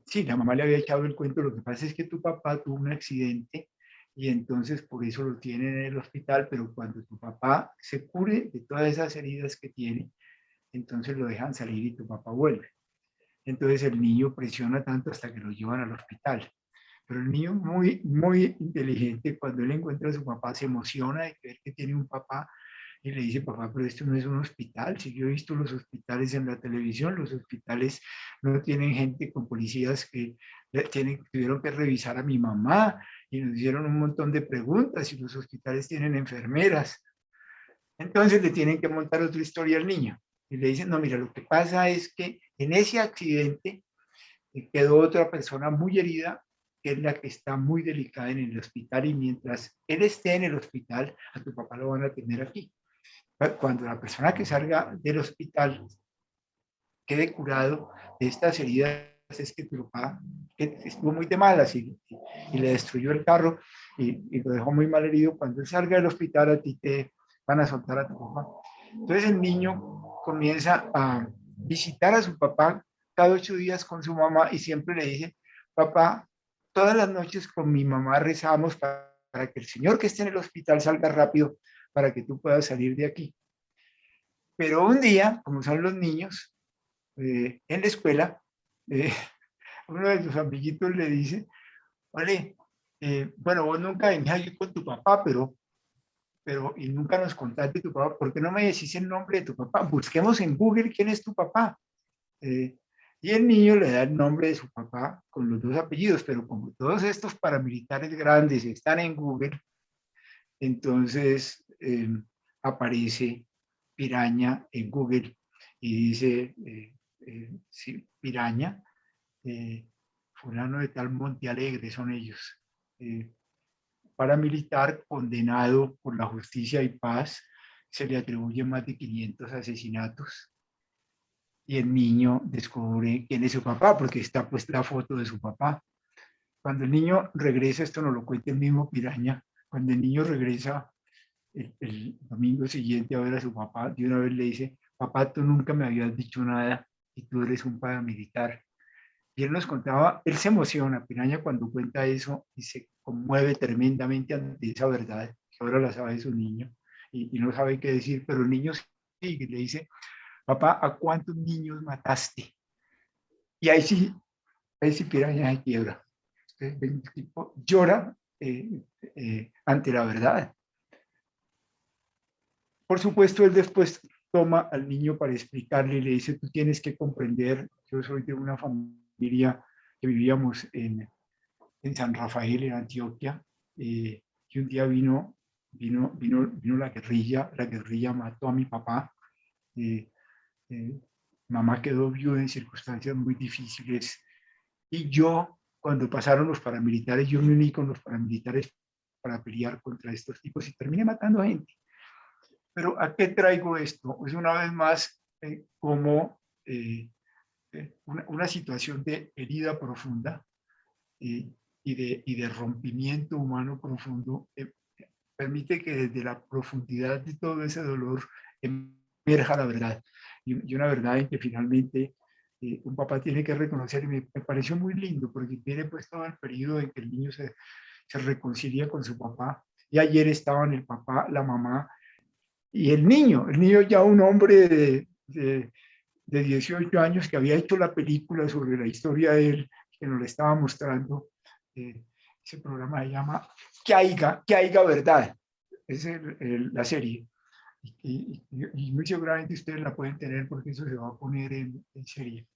Sí, la mamá le había echado el cuento, lo que pasa es que tu papá tuvo un accidente y entonces por eso lo tienen en el hospital, pero cuando tu papá se cure de todas esas heridas que tiene, entonces lo dejan salir y tu papá vuelve. Entonces el niño presiona tanto hasta que lo llevan al hospital. Pero el niño muy inteligente, cuando él encuentra a su papá, se emociona de ver que tiene un papá y le dice, papá, pero esto no es un hospital. Si yo he visto los hospitales en la televisión, los hospitales no tienen gente con policías que tuvieron que revisar a mi mamá y nos hicieron un montón de preguntas y los hospitales tienen enfermeras. Entonces le tienen que montar otra historia al niño y le dicen, no, mira, lo que pasa es que en ese accidente quedó otra persona muy herida, que es la que está muy delicada en el hospital, y mientras él esté en el hospital, a tu papá lo van a tener aquí. Cuando la persona que salga del hospital quede curado de estas heridas, es que tu papá que estuvo muy de malas y le destruyó el carro y lo dejó muy mal herido, cuando él salga del hospital a ti te van a soltar a tu papá. Entonces el niño comienza a visitar a su papá cada 8 días con su mamá y siempre le dice, papá, todas las noches con mi mamá rezamos para que el señor que esté en el hospital salga rápido para que tú puedas salir de aquí. Pero un día, como son los niños, en la escuela, eh, uno de sus amiguitos le dice, vale, bueno, vos nunca venías aquí con tu papá, y nunca nos contaste de tu papá, ¿por qué no me decís el nombre de tu papá? Busquemos en Google quién es tu papá. Y el niño le da el nombre de su papá con los 2 apellidos, pero como todos estos paramilitares grandes están en Google, entonces aparece Piraña en Google y dice, sí, Piraña, fulano de tal Monte Alegre, son ellos. Paramilitar condenado por la Justicia y Paz, se le atribuyen más de 500 asesinatos. Y el niño descubre quién es su papá, porque está puesta la foto de su papá. Cuando el niño regresa, esto nos lo cuenta el mismo Piraña, cuando el niño regresa el domingo siguiente a ver a su papá, de una vez le dice, papá, tú nunca me habías dicho nada y tú eres un paramilitar. Y él nos contaba, él se emociona, Piraña, cuando cuenta eso y se conmueve tremendamente ante esa verdad, que ahora la sabe su niño y no sabe qué decir, pero el niño sigue y le dice, papá, ¿a cuántos niños mataste? Y ahí sí Piraña se quiebra. El tipo llora ante la verdad. Por supuesto, él después toma al niño para explicarle y le dice, tú tienes que comprender, yo soy de una familia que vivíamos en San Rafael, en Antioquia, y un día vino la guerrilla mató a mi papá, eh, eh, mamá quedó viuda en circunstancias muy difíciles, y yo, cuando pasaron los paramilitares, yo me uní con los paramilitares para pelear contra estos tipos y terminé matando a gente. Pero ¿a qué traigo esto? Es una vez más como una situación de herida profunda y de rompimiento humano profundo permite que desde la profundidad de todo ese dolor emerja la verdad. Y una verdad en que finalmente un papá tiene que reconocer, y me pareció muy lindo, porque tiene pues todo el periodo en que el niño se reconcilia con su papá. Y ayer estaban el papá, la mamá y el niño ya un hombre de 18 años que había hecho la película sobre la historia de él, que nos la estaba mostrando. Ese programa se llama Que haiga verdad, es la serie. Y muy seguramente ustedes la pueden tener porque eso se va a poner en serie.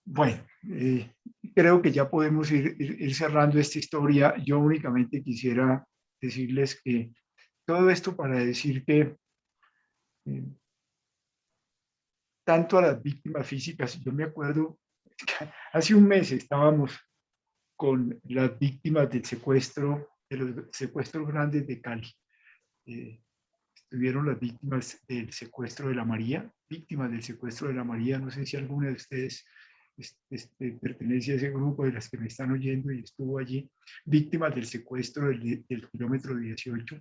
Bueno, creo que ya podemos ir cerrando esta historia. Yo únicamente quisiera decirles que todo esto para decir que tanto a las víctimas físicas, yo me acuerdo, hace un mes estábamos con las víctimas del secuestro, de los secuestros grandes de Cali. Estuvieron las víctimas del secuestro de la María, víctimas del secuestro de la María, no sé si alguna de ustedes pertenece a ese grupo de las que me están oyendo y estuvo allí, víctimas del secuestro del kilómetro 18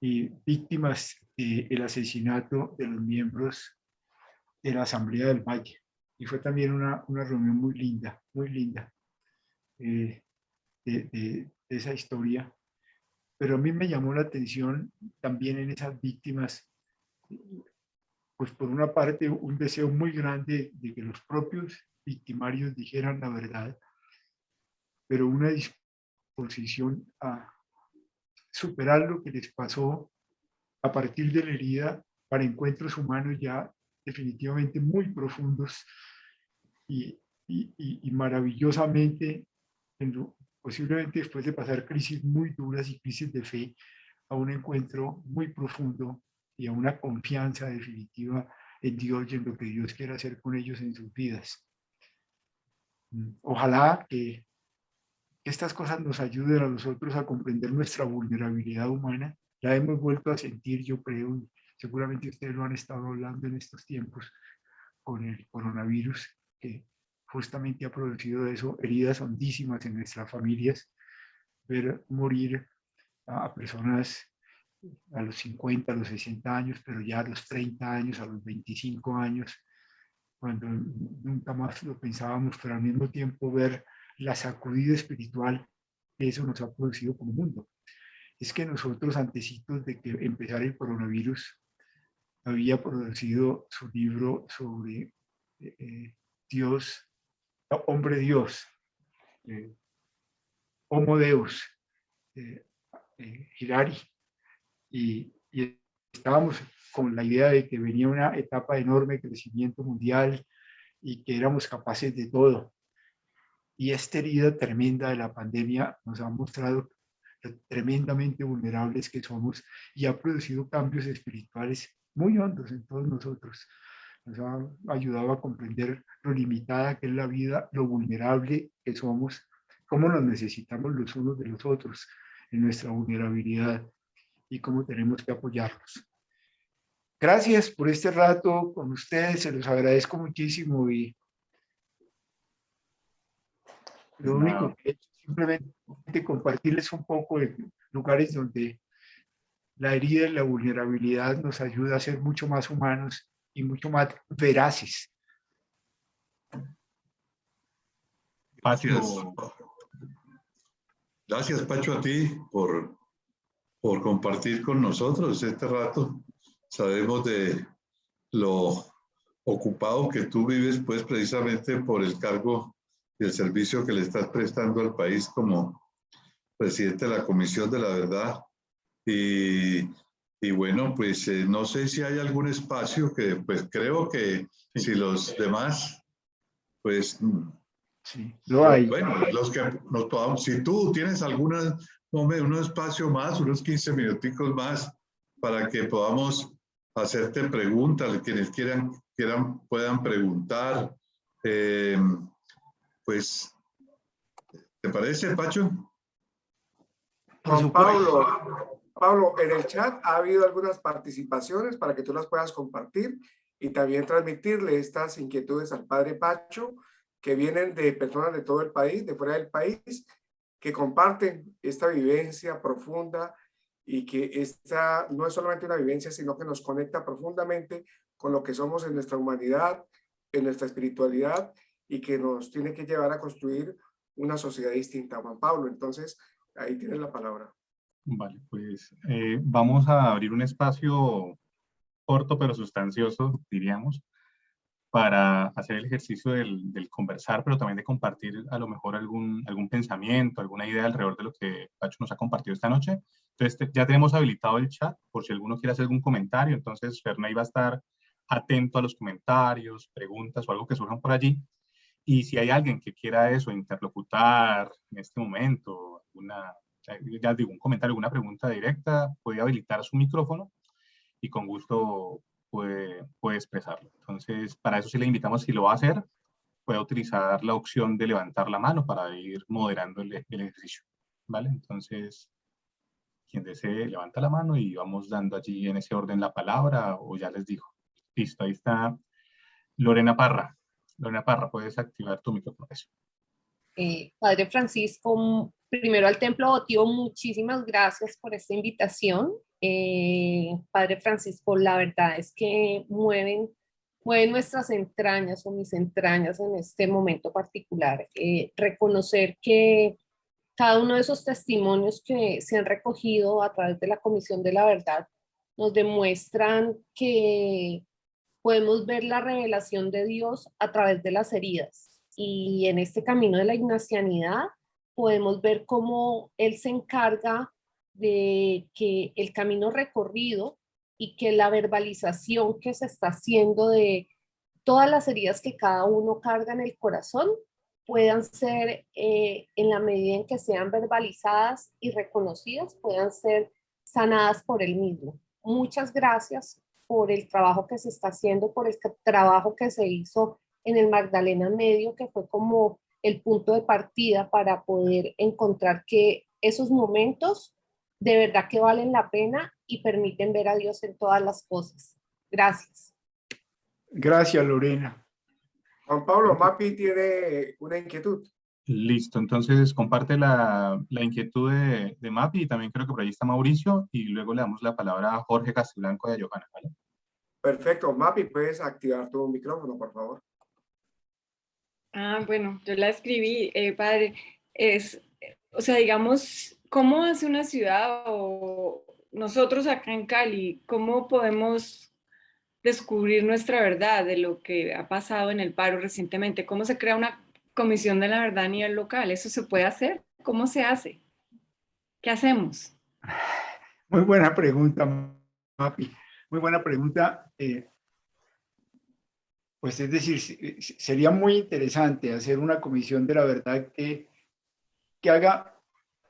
y víctimas del asesinato de los miembros de la Asamblea del Valle. Y fue también una reunión muy linda de esa historia. Pero a mí me llamó la atención también en esas víctimas pues por una parte, un deseo muy grande de que los propios victimarios dijeran la verdad, pero una disposición a superar lo que les pasó a partir de la herida para encuentros humanos ya definitivamente muy profundos y maravillosamente, posiblemente después de pasar crisis muy duras y crisis de fe, a un encuentro muy profundo y a una confianza definitiva en Dios y en lo que Dios quiere hacer con ellos en sus vidas. Ojalá que estas cosas nos ayuden a nosotros a comprender nuestra vulnerabilidad humana. La hemos vuelto a sentir, yo creo, y seguramente ustedes lo han estado hablando en estos tiempos con el coronavirus, que justamente ha producido eso, heridas hondísimas en nuestras familias, ver morir a personas a los 50, a los 60 años, pero ya a los 30 años, a los 25 años, cuando nunca más lo pensábamos, pero al mismo tiempo ver la sacudida espiritual que eso nos ha producido como mundo. Es que nosotros, antecitos de que empezara el coronavirus, había producido su libro sobre Dios, hombre Dios, Homo Deus, Hirari, y estábamos con la idea de que venía una etapa de enorme crecimiento mundial y que éramos capaces de todo. Y esta herida tremenda de la pandemia nos ha mostrado tremendamente vulnerables que somos y ha producido cambios espirituales muy hondos en todos nosotros. Nos ha ayudado a comprender lo limitada que es la vida, lo vulnerable que somos, cómo nos necesitamos los unos de los otros en nuestra vulnerabilidad y cómo tenemos que apoyarnos. Gracias por este rato con ustedes, se los agradezco muchísimo y lo único que he hecho es simplemente compartirles un poco de lugares donde la herida y la vulnerabilidad nos ayuda a ser mucho más humanos y mucho más veraces. Gracias. Gracias, Pacho, a ti por compartir con nosotros este rato. Sabemos de lo ocupado que tú vives, pues precisamente por el cargo y el servicio que le estás prestando al país como presidente de la Comisión de la Verdad. Y bueno, pues no sé si hay algún espacio que, pues creo que si los demás, pues... Sí, lo hay. Bueno, los que nos podamos, si tú tienes alguna, un espacio más, unos 15 minuticos más, para que podamos hacerte preguntas, quienes puedan preguntar, pues, ¿te parece, Pacho? Juan Pablo, en el chat ha habido algunas participaciones para que tú las puedas compartir y también transmitirle estas inquietudes al padre Pacho, que vienen de personas de todo el país, de fuera del país, que comparten esta vivencia profunda y que esta no es solamente una vivencia, sino que nos conecta profundamente con lo que somos en nuestra humanidad, en nuestra espiritualidad y que nos tiene que llevar a construir una sociedad distinta. Juan Pablo, entonces, ahí tienes la palabra. Vale, pues vamos a abrir un espacio corto pero sustancioso, diríamos, para hacer el ejercicio del conversar, pero también de compartir a lo mejor algún pensamiento, alguna idea alrededor de lo que Pacho nos ha compartido esta noche. Entonces ya tenemos habilitado el chat por si alguno quiere hacer algún comentario. Entonces Ferney va a estar atento a los comentarios, preguntas o algo que surjan por allí. Y si hay alguien que quiera eso, interlocutar en este momento, ya digo, un comentario, alguna pregunta directa, puede habilitar su micrófono y con gusto puede expresarlo. Entonces, para eso sí le invitamos, si lo va a hacer, puede utilizar la opción de levantar la mano para ir moderando el ejercicio. ¿Vale? Entonces, quien desee, levanta la mano y vamos dando allí en ese orden la palabra, o ya les digo. Listo, ahí está Lorena Parra. Lorena Parra, puedes activar tu micrófono. Padre Francisco, primero al Templo Votivo, muchísimas gracias por esta invitación. Padre Francisco, la verdad es que mueven nuestras entrañas o mis entrañas en este momento particular. Reconocer que cada uno de esos testimonios que se han recogido a través de la Comisión de la Verdad nos demuestran que podemos ver la revelación de Dios a través de las heridas. Y en este camino de la ignacianidad podemos ver cómo Él se encarga de que el camino recorrido y que la verbalización que se está haciendo de todas las heridas que cada uno carga en el corazón puedan ser, en la medida en que sean verbalizadas y reconocidas, puedan ser sanadas por Él mismo. Muchas gracias por el trabajo que se está haciendo, por el trabajo que se hizo en el Magdalena Medio, que fue como el punto de partida para poder encontrar que esos momentos de verdad que valen la pena y permiten ver a Dios en todas las cosas. Gracias. Gracias, Lorena. Juan Pablo, Mapi tiene una inquietud. Listo, entonces comparte la inquietud de Mapi y también creo que por ahí está Mauricio y luego le damos la palabra a Jorge Castiblanco y a Johanna, ¿vale? Perfecto, Mapi, puedes activar tu micrófono, por favor. Bueno, yo la escribí, padre. O sea, digamos, ¿cómo hace una ciudad o nosotros acá en Cali, cómo podemos descubrir nuestra verdad de lo que ha pasado en el paro recientemente? ¿Cómo se crea una comisión de la verdad a nivel local? ¿Eso se puede hacer? ¿Cómo se hace? ¿Qué hacemos? Muy buena pregunta, Mapi. Muy buena pregunta. Pues es decir, sería muy interesante hacer una comisión de la verdad que haga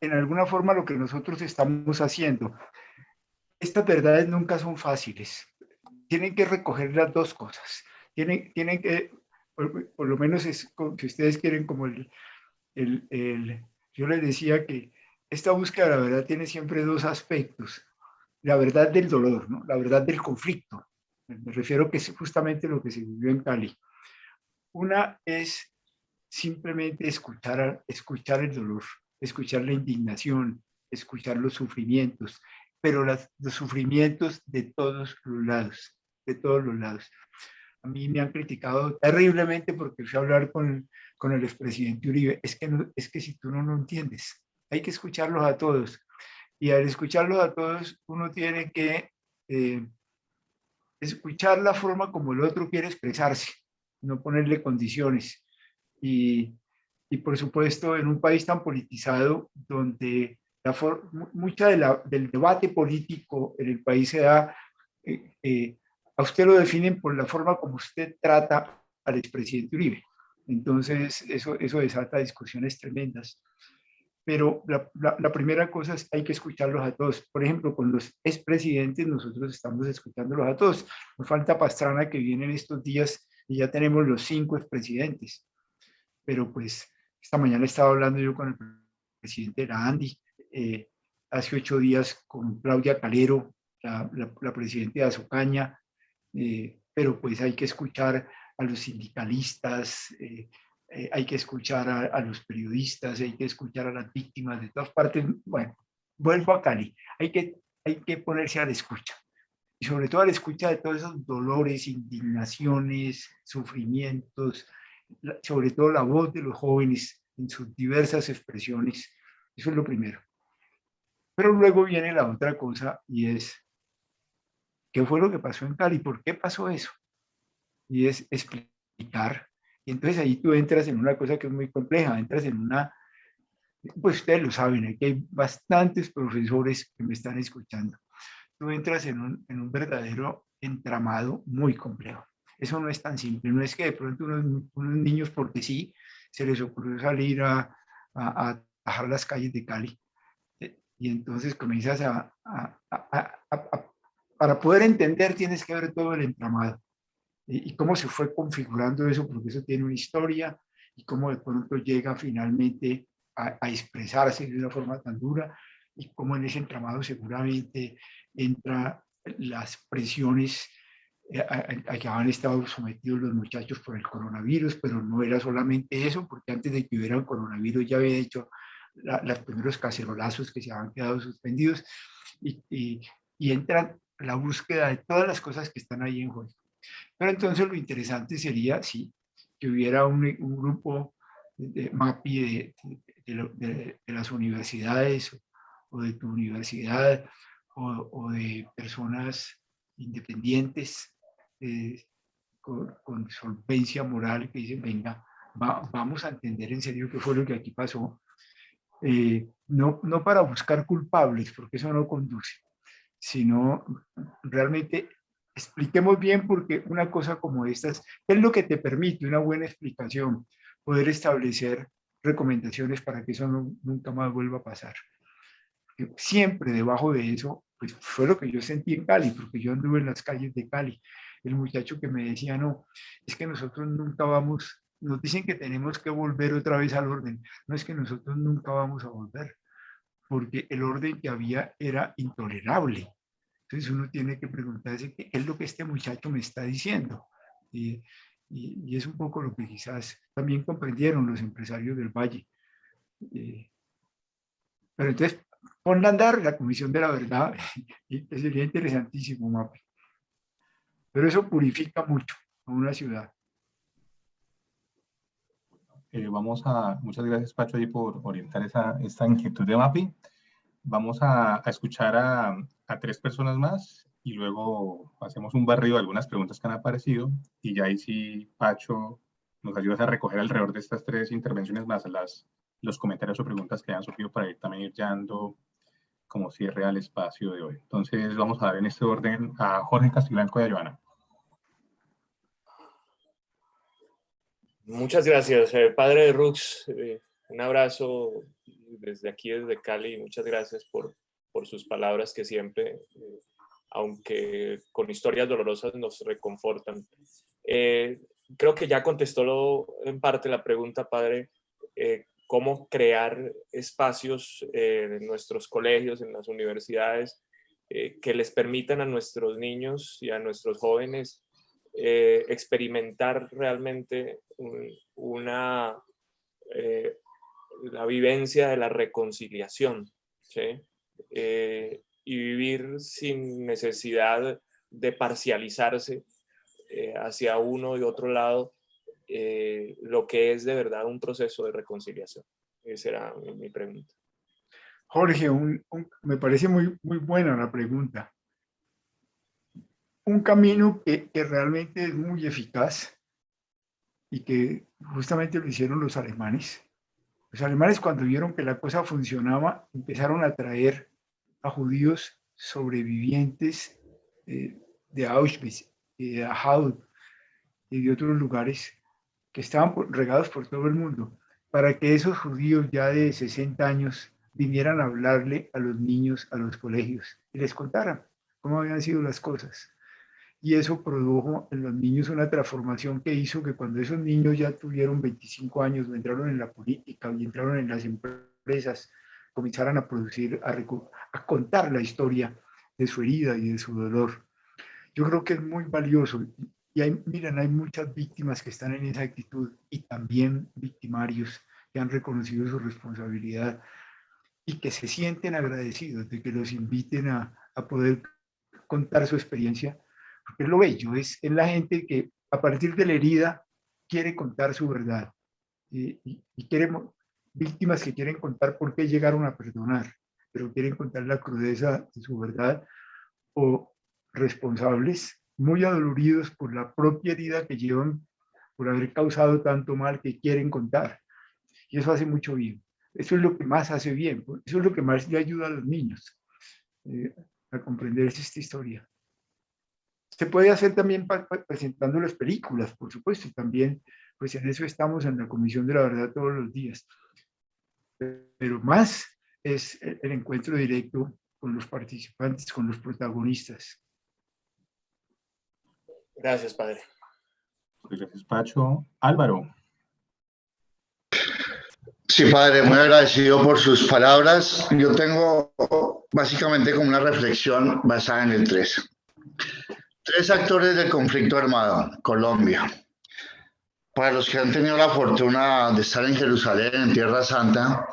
en alguna forma lo que nosotros estamos haciendo. Estas verdades nunca son fáciles. Tienen que recoger las dos cosas. Tienen que, por lo menos es, si ustedes quieren, como yo les decía que esta búsqueda de la verdad tiene siempre dos aspectos. La verdad del dolor, ¿no? La verdad del conflicto. Me refiero que es justamente lo que se vivió en Cali. Una es simplemente escuchar el dolor, escuchar la indignación, escuchar los sufrimientos, pero los sufrimientos de todos los lados, de todos los lados. A mí me han criticado terriblemente porque fui a hablar con el expresidente Uribe. Es que si tú no lo entiendes, hay que escucharlos a todos. Y al escucharlos a todos, uno tiene que escuchar la forma como el otro quiere expresarse, no ponerle condiciones. Y, y por supuesto, en un país tan politizado, donde mucha del debate político en el país se da, a usted lo definen por la forma como usted trata al expresidente Uribe. Entonces, eso desata discusiones tremendas. Pero la primera cosa es hay que escucharlos a todos. Por ejemplo, con los expresidentes nosotros estamos escuchándolos a todos. Nos falta Pastrana que viene en estos días y ya tenemos los 5 expresidentes. Pero pues esta mañana estaba hablando yo con el presidente de la ANDI, hace 8 días con Claudia Calero, la presidenta de Azocaña, pero pues hay que escuchar a los sindicalistas, hay que escuchar a los periodistas, hay que escuchar a las víctimas de todas partes. Bueno, vuelvo a Cali, hay que ponerse a la escucha. Y sobre todo a la escucha de todos esos dolores, indignaciones, sufrimientos, sobre todo la voz de los jóvenes en sus diversas expresiones. Eso es lo primero. Pero luego viene la otra cosa y es, ¿qué fue lo que pasó en Cali? ¿Por qué pasó eso? Y es explicar. Y entonces ahí tú entras en una cosa que es muy compleja, entras en una, pues ustedes lo saben, aquí hay bastantes profesores que me están escuchando. Tú entras en un verdadero entramado muy complejo. Eso no es tan simple, no es que de pronto unos niños porque sí, se les ocurrió salir a bajar las calles de Cali. Y entonces comienzas para poder entender tienes que ver todo el entramado y cómo se fue configurando eso, porque eso tiene una historia y cómo de pronto llega finalmente a expresarse de una forma tan dura y cómo en ese entramado seguramente entra las presiones a que han estado sometidos los muchachos por el coronavirus, pero no era solamente eso, porque antes de que hubiera el coronavirus ya había hecho los primeros cacerolazos que se habían quedado suspendidos y entra la búsqueda de todas las cosas que están ahí en juego. Pero entonces lo interesante sería, sí, que hubiera un grupo de MAPI de las universidades o de tu universidad o de personas independientes con solvencia moral, que dicen, venga, vamos a entender en serio qué fue lo que aquí pasó. No para buscar culpables, porque eso no conduce, sino realmente expliquemos bien, porque una cosa como estas es lo que te permite una buena explicación, poder establecer recomendaciones para que eso nunca más vuelva a pasar. Siempre debajo de eso, pues fue lo que yo sentí en Cali, porque yo anduve en las calles de Cali. El muchacho que me decía, no, es que nosotros nunca vamos, nos dicen que tenemos que volver otra vez al orden. No, es que nosotros nunca vamos a volver, porque el orden que había era intolerable. Entonces uno tiene que preguntarse qué es lo que este muchacho me está diciendo. Y es un poco lo que quizás también comprendieron los empresarios del Valle. Pero entonces, ponla a andar la Comisión de la Verdad, y sería interesantísimo, Mapi. Pero eso purifica mucho a una ciudad. Muchas gracias, Pacho, ahí por orientar esta inquietud de Mapi. Vamos a escuchar a 3 personas más y luego hacemos un barrido de algunas preguntas que han aparecido y ya ahí sí, Pacho, nos ayudas a recoger alrededor de estas 3 intervenciones más los comentarios o preguntas que han surgido para ir también dando como cierre al espacio de hoy. Entonces vamos a dar en este orden a Jorge Castiblanco y a Joana. Muchas gracias, padre Rux. Un abrazo desde aquí, desde Cali. Muchas gracias por sus palabras que siempre, aunque con historias dolorosas, nos reconfortan. Creo que ya contestó en parte la pregunta, padre, cómo crear espacios en nuestros colegios, en las universidades, que les permitan a nuestros niños y a nuestros jóvenes experimentar realmente la vivencia de la reconciliación, ¿sí? Y vivir sin necesidad de parcializarse hacia uno y otro lado, lo que es de verdad un proceso de reconciliación. Esa era mi pregunta. Jorge, me parece muy buena la pregunta. Un camino que realmente es muy eficaz y que justamente lo hicieron los alemanes. Los alemanes, cuando vieron que la cosa funcionaba, empezaron a traer a judíos sobrevivientes de Auschwitz, de Dachau y de otros lugares que estaban regados por todo el mundo, para que esos judíos ya de 60 años vinieran a hablarle a los niños, a los colegios, y les contaran cómo habían sido las cosas. Y eso produjo en los niños una transformación que hizo que cuando esos niños ya tuvieron 25 años, entraron en la política y entraron en las empresas, comenzaran a producir, a contar la historia de su herida y de su dolor. Yo creo que es muy valioso. Y miren, hay muchas víctimas que están en esa actitud y también victimarios que han reconocido su responsabilidad y que se sienten agradecidos de que los inviten a poder contar su experiencia. Porque es lo bello, es la gente que a partir de la herida quiere contar su verdad y víctimas que quieren contar por qué llegaron a perdonar, pero quieren contar la crudeza de su verdad, o responsables muy adoloridos por la propia herida que llevan por haber causado tanto mal que quieren contar. Y eso hace mucho bien. Eso es lo que más hace bien. Eso es lo que más le ayuda a los niños a comprender esta historia. Se puede hacer también presentando las películas, por supuesto, y también, pues en eso estamos en la Comisión de la Verdad todos los días. Pero más es el encuentro directo con los participantes, con los protagonistas. Gracias, padre. Gracias, Pacho. Álvaro. Sí, padre, muy agradecido por sus palabras. Yo tengo básicamente como una reflexión basada en el 3. 3 actores del conflicto armado, Colombia. Para los que han tenido la fortuna de estar en Jerusalén, en Tierra Santa,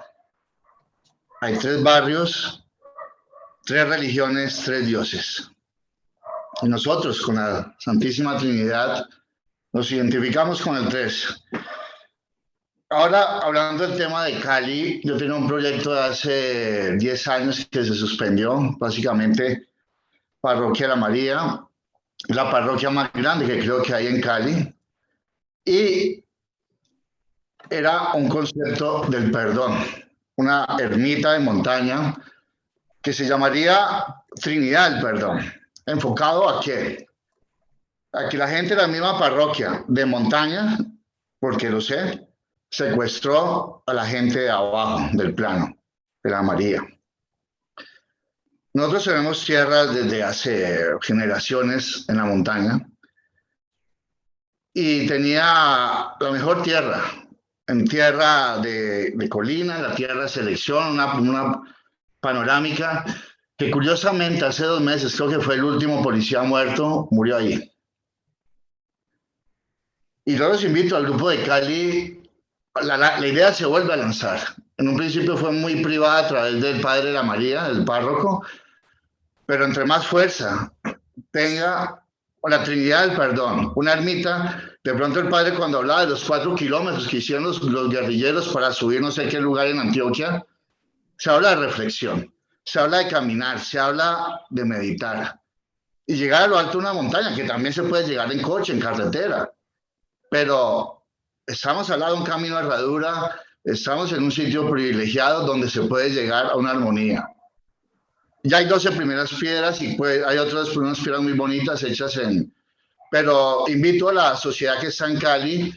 hay 3 barrios, 3 religiones, 3 dioses. Y nosotros, con la Santísima Trinidad, nos identificamos con el 3. Ahora, hablando del tema de Cali, yo tengo un proyecto de hace 10 años que se suspendió, básicamente Parroquia La María, la parroquia más grande que creo que hay en Cali, y era un concepto del perdón, una ermita de montaña que se llamaría Trinidad del Perdón. ¿Enfocado a qué? A que la gente de la misma parroquia de montaña, porque lo sé, secuestró a la gente de abajo del plano, de la María. Nosotros tenemos tierras desde hace generaciones en la montaña y tenía la mejor tierra, en tierra de colina, la tierra de selección, una panorámica que curiosamente hace 2 meses, creo que fue el último policía muerto, murió allí. Y yo los invito al grupo de Cali, la idea se vuelve a lanzar. En un principio fue muy privada a través del padre de la María, del párroco, pero entre más fuerza tenga la Trinidad del Perdón, una ermita, de pronto el padre cuando hablaba de los 4 kilómetros que hicieron los guerrilleros para subir no sé qué lugar en Antioquia, se habla de reflexión, se habla de caminar, se habla de meditar y llegar a lo alto de una montaña, que también se puede llegar en coche, en carretera, pero estamos al lado de un camino de herradura, estamos en un sitio privilegiado donde se puede llegar a una armonía. Ya hay 12 primeras piedras y hay otras primeras piedras muy bonitas hechas en... Pero invito a la sociedad que está en Cali,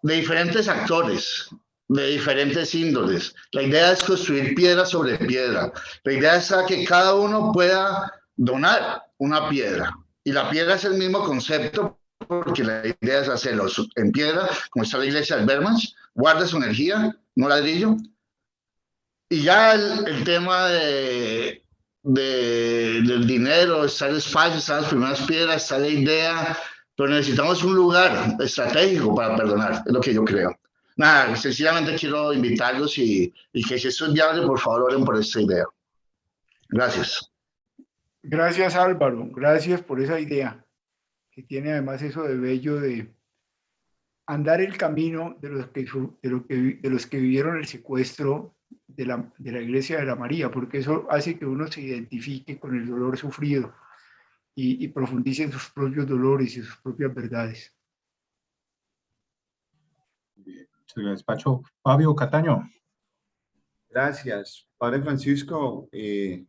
de diferentes actores, de diferentes índoles. La idea es construir piedra sobre piedra. La idea es que cada uno pueda donar una piedra. Y la piedra es el mismo concepto, porque la idea es hacerlo en piedra, como está la iglesia del Bermans, guarda su energía, no ladrillo. Y ya el tema del dinero, está el espacio, están las primeras piedras, está la idea, pero necesitamos un lugar estratégico para perdonar, es lo que yo creo. Nada, sencillamente quiero invitarlos y que si eso es viable, por favor, oren por esta idea. Gracias. Gracias, Álvaro. Gracias por esa idea, que tiene además eso de bello de andar el camino de los que vivieron el secuestro de la Iglesia de la María, porque eso hace que uno se identifique con el dolor sufrido y profundice en sus propios dolores y sus propias verdades. Se lo despacho. Fabio Cataño. Gracias, Padre Francisco.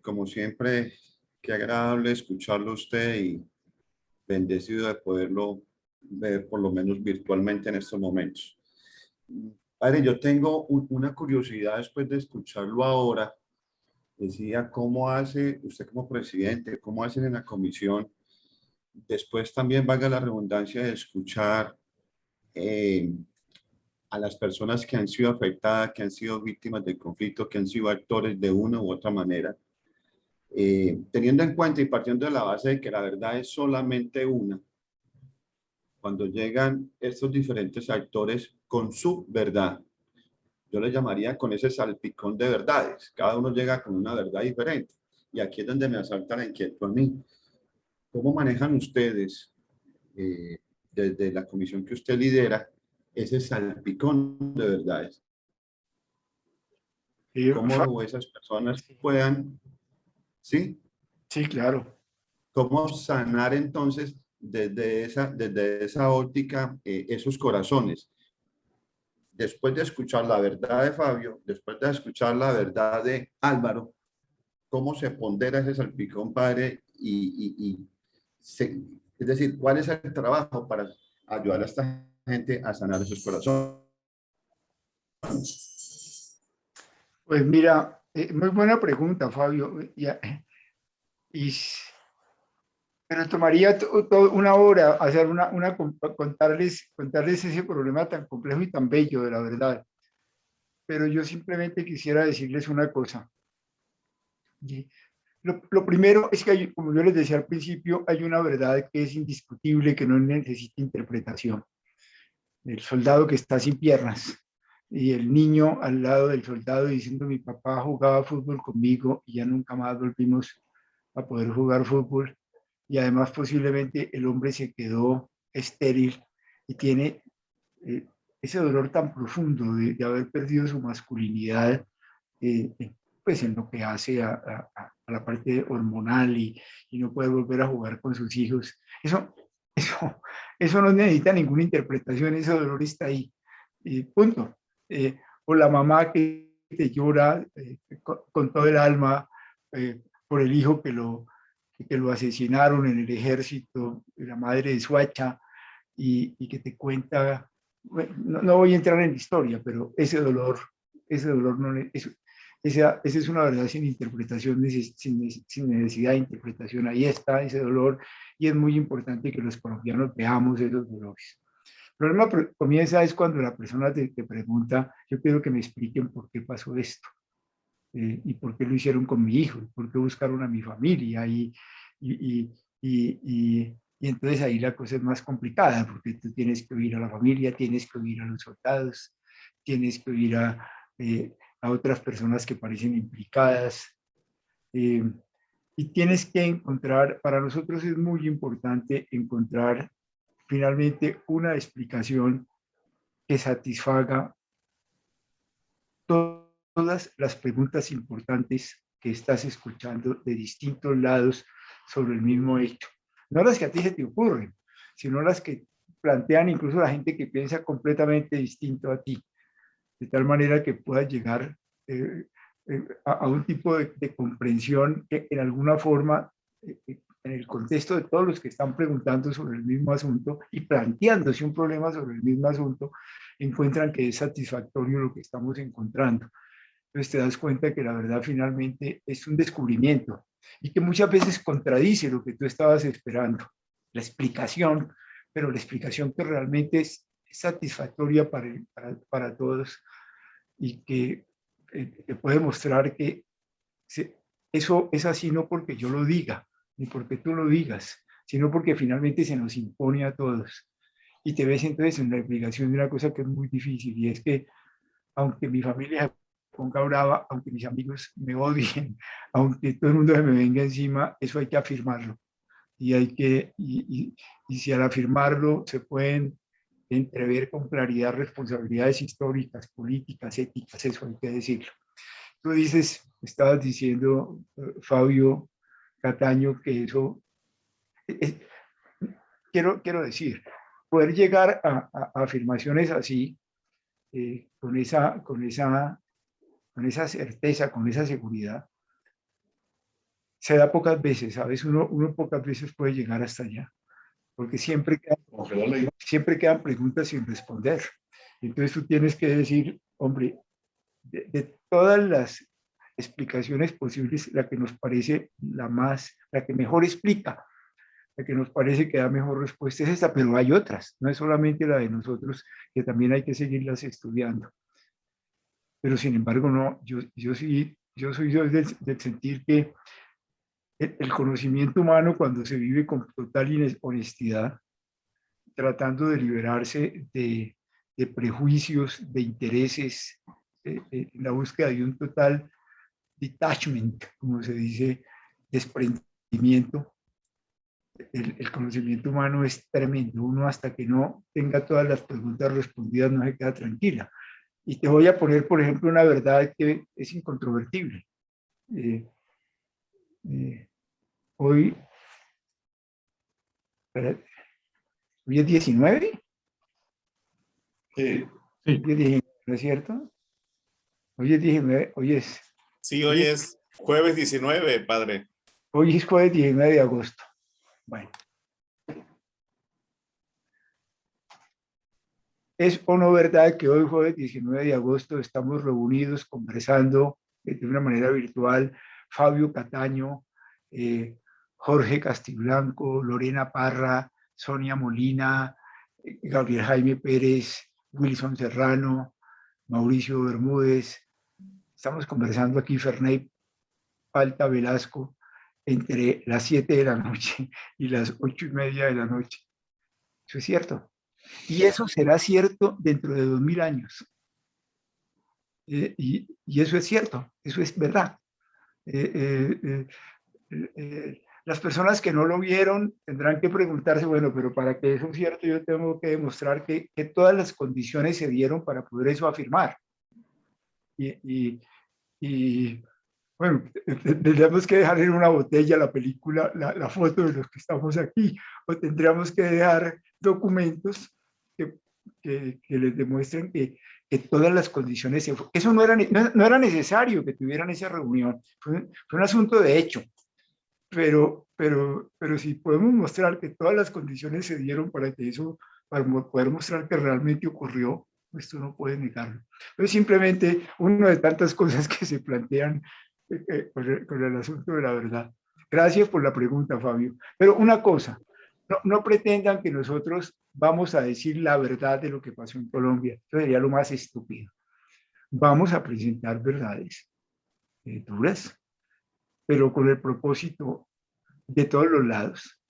Como siempre, qué agradable escucharlo a usted y bendecido de poderlo ver por lo menos virtualmente en estos momentos. Padre, yo tengo una curiosidad después de escucharlo ahora. Decía, ¿cómo hace usted como presidente? ¿Cómo hacen en la comisión? Después también valga la redundancia de escuchar a las personas que han sido afectadas, que han sido víctimas del conflicto, que han sido actores de una u otra manera, teniendo en cuenta y partiendo de la base de que la verdad es solamente una, cuando llegan estos diferentes actores con su verdad, yo le llamaría con ese salpicón de verdades, cada uno llega con una verdad diferente, y aquí es donde me asalta la inquietud a mí. ¿Cómo manejan ustedes, desde la comisión que usted lidera, ese salpicón de verdades? ¿Cómo esas personas puedan, sí? Sí, claro. ¿Cómo sanar entonces desde esa óptica esos corazones? Después de escuchar la verdad de Fabio, después de escuchar la verdad de Álvaro, ¿cómo se pondera ese salpicón, padre? Es decir, ¿cuál es el trabajo para ayudar a esta gente a sanar esos corazones? Pues mira, muy buena pregunta, Fabio. Pero tomaría una hora hacer contarles ese problema tan complejo y tan bello de la verdad. Pero yo simplemente quisiera decirles una cosa. Lo primero es que, como yo les decía al principio, hay una verdad que es indiscutible, que no necesita interpretación. El soldado que está sin piernas y el niño al lado del soldado diciendo: mi papá jugaba fútbol conmigo y ya nunca más volvimos a poder jugar fútbol. Y además posiblemente el hombre se quedó estéril y tiene ese dolor tan profundo de haber perdido su masculinidad, pues en lo que hace a a la parte hormonal y no poder volver a jugar con sus hijos. Eso no necesita ninguna interpretación, ese dolor está ahí. Y punto. O la mamá que te llora con todo el alma por el hijo que lo asesinaron en el ejército, la madre de Suacha, y que te cuenta, bueno, no voy a entrar en la historia, pero ese dolor no, esa es una verdad sin interpretación, sin necesidad de interpretación. Ahí está ese dolor y es muy importante que los colombianos veamos esos dolores. El problema comienza es cuando la persona te pregunta, yo quiero que me expliquen por qué pasó esto, y por qué lo hicieron con mi hijo, por qué buscaron a mi familia, y entonces ahí la cosa es más complicada, porque tú tienes que oír a la familia, tienes que oír a los soldados, tienes que oír a otras personas que parecen implicadas, y tienes que encontrar, para nosotros es muy importante encontrar finalmente una explicación que satisfaga todas las preguntas importantes que estás escuchando de distintos lados sobre el mismo hecho. No las que a ti se te ocurren, sino las que plantean incluso la gente que piensa completamente distinto a ti, de tal manera que puedas llegar a un tipo de comprensión que en alguna forma, en el contexto de todos los que están preguntando sobre el mismo asunto y planteándose un problema sobre el mismo asunto, encuentran que es satisfactorio lo que estamos encontrando. Entonces te das cuenta que la verdad finalmente es un descubrimiento y que muchas veces contradice lo que tú estabas esperando, la explicación, pero la explicación que realmente es satisfactoria para todos y que te puede mostrar que eso es así no porque yo lo diga, ni porque tú lo digas, sino porque finalmente se nos impone a todos. Y te ves entonces en la explicación de una cosa que es muy difícil, y es que aunque mi familia se ponga brava, aunque mis amigos me odien, aunque todo el mundo se me venga encima, eso hay que afirmarlo. Y si al afirmarlo se pueden entrever con claridad responsabilidades históricas, políticas, éticas, eso hay que decirlo. Tú dices, estabas diciendo, Fabio Cataño, que eso, quiero decir, poder llegar a afirmaciones así, con esa certeza, con esa seguridad, se da pocas veces, ¿sabes? Uno pocas veces puede llegar hasta allá, porque siempre quedan preguntas sin responder. Entonces tú tienes que decir, hombre, de todas las explicaciones posibles, la que nos parece la que mejor explica, la que nos parece que da mejor respuesta es esta, pero hay otras, no es solamente la de nosotros, que también hay que seguirlas estudiando. Pero sin embargo, no, yo soy del sentir que el conocimiento humano, cuando se vive con total honestidad, tratando de liberarse de prejuicios, de intereses, en la búsqueda de un total detachment, como se dice, desprendimiento. El conocimiento humano es tremendo. Uno, hasta que no tenga todas las preguntas respondidas, no se queda tranquila. Y te voy a poner, por ejemplo, una verdad que es incontrovertible. Hoy es 19. Sí. Hoy es 19, ¿no es cierto? Hoy es 19, Sí, hoy es jueves 19, padre. Hoy es jueves 19 de agosto. Bueno. ¿Es o no verdad que hoy, jueves 19 de agosto, estamos reunidos conversando de una manera virtual, Fabio Cataño, Jorge Castiblanco, Lorena Parra, Sonia Molina, Gabriel Jaime Pérez, Wilson Serrano, Mauricio Bermúdez? Estamos conversando aquí, Ferney Palta Velasco, entre las 7 de la noche y las 8:30 de la noche. Eso es cierto. Y eso será cierto dentro de 2000 años. Y eso es cierto, eso es verdad. Las personas que no lo vieron tendrán que preguntarse, bueno, pero para que eso es cierto, yo tengo que demostrar que todas las condiciones se dieron para poder eso afirmar. Bueno, tendríamos que dejar en una botella la película, la foto de los que estamos aquí, o tendríamos que dejar documentos que les demuestren que todas las condiciones, eso no era necesario que tuvieran esa reunión, fue un asunto de hecho, pero si podemos mostrar que todas las condiciones se dieron para que eso, para poder mostrar que realmente ocurrió, esto no puede negarlo. Es simplemente una de tantas cosas que se plantean con el asunto de la verdad. Gracias por la pregunta, Fabio. Pero una cosa, no pretendan que nosotros vamos a decir la verdad de lo que pasó en Colombia. Eso sería lo más estúpido. Vamos a presentar verdades duras, pero con el propósito de todos los lados,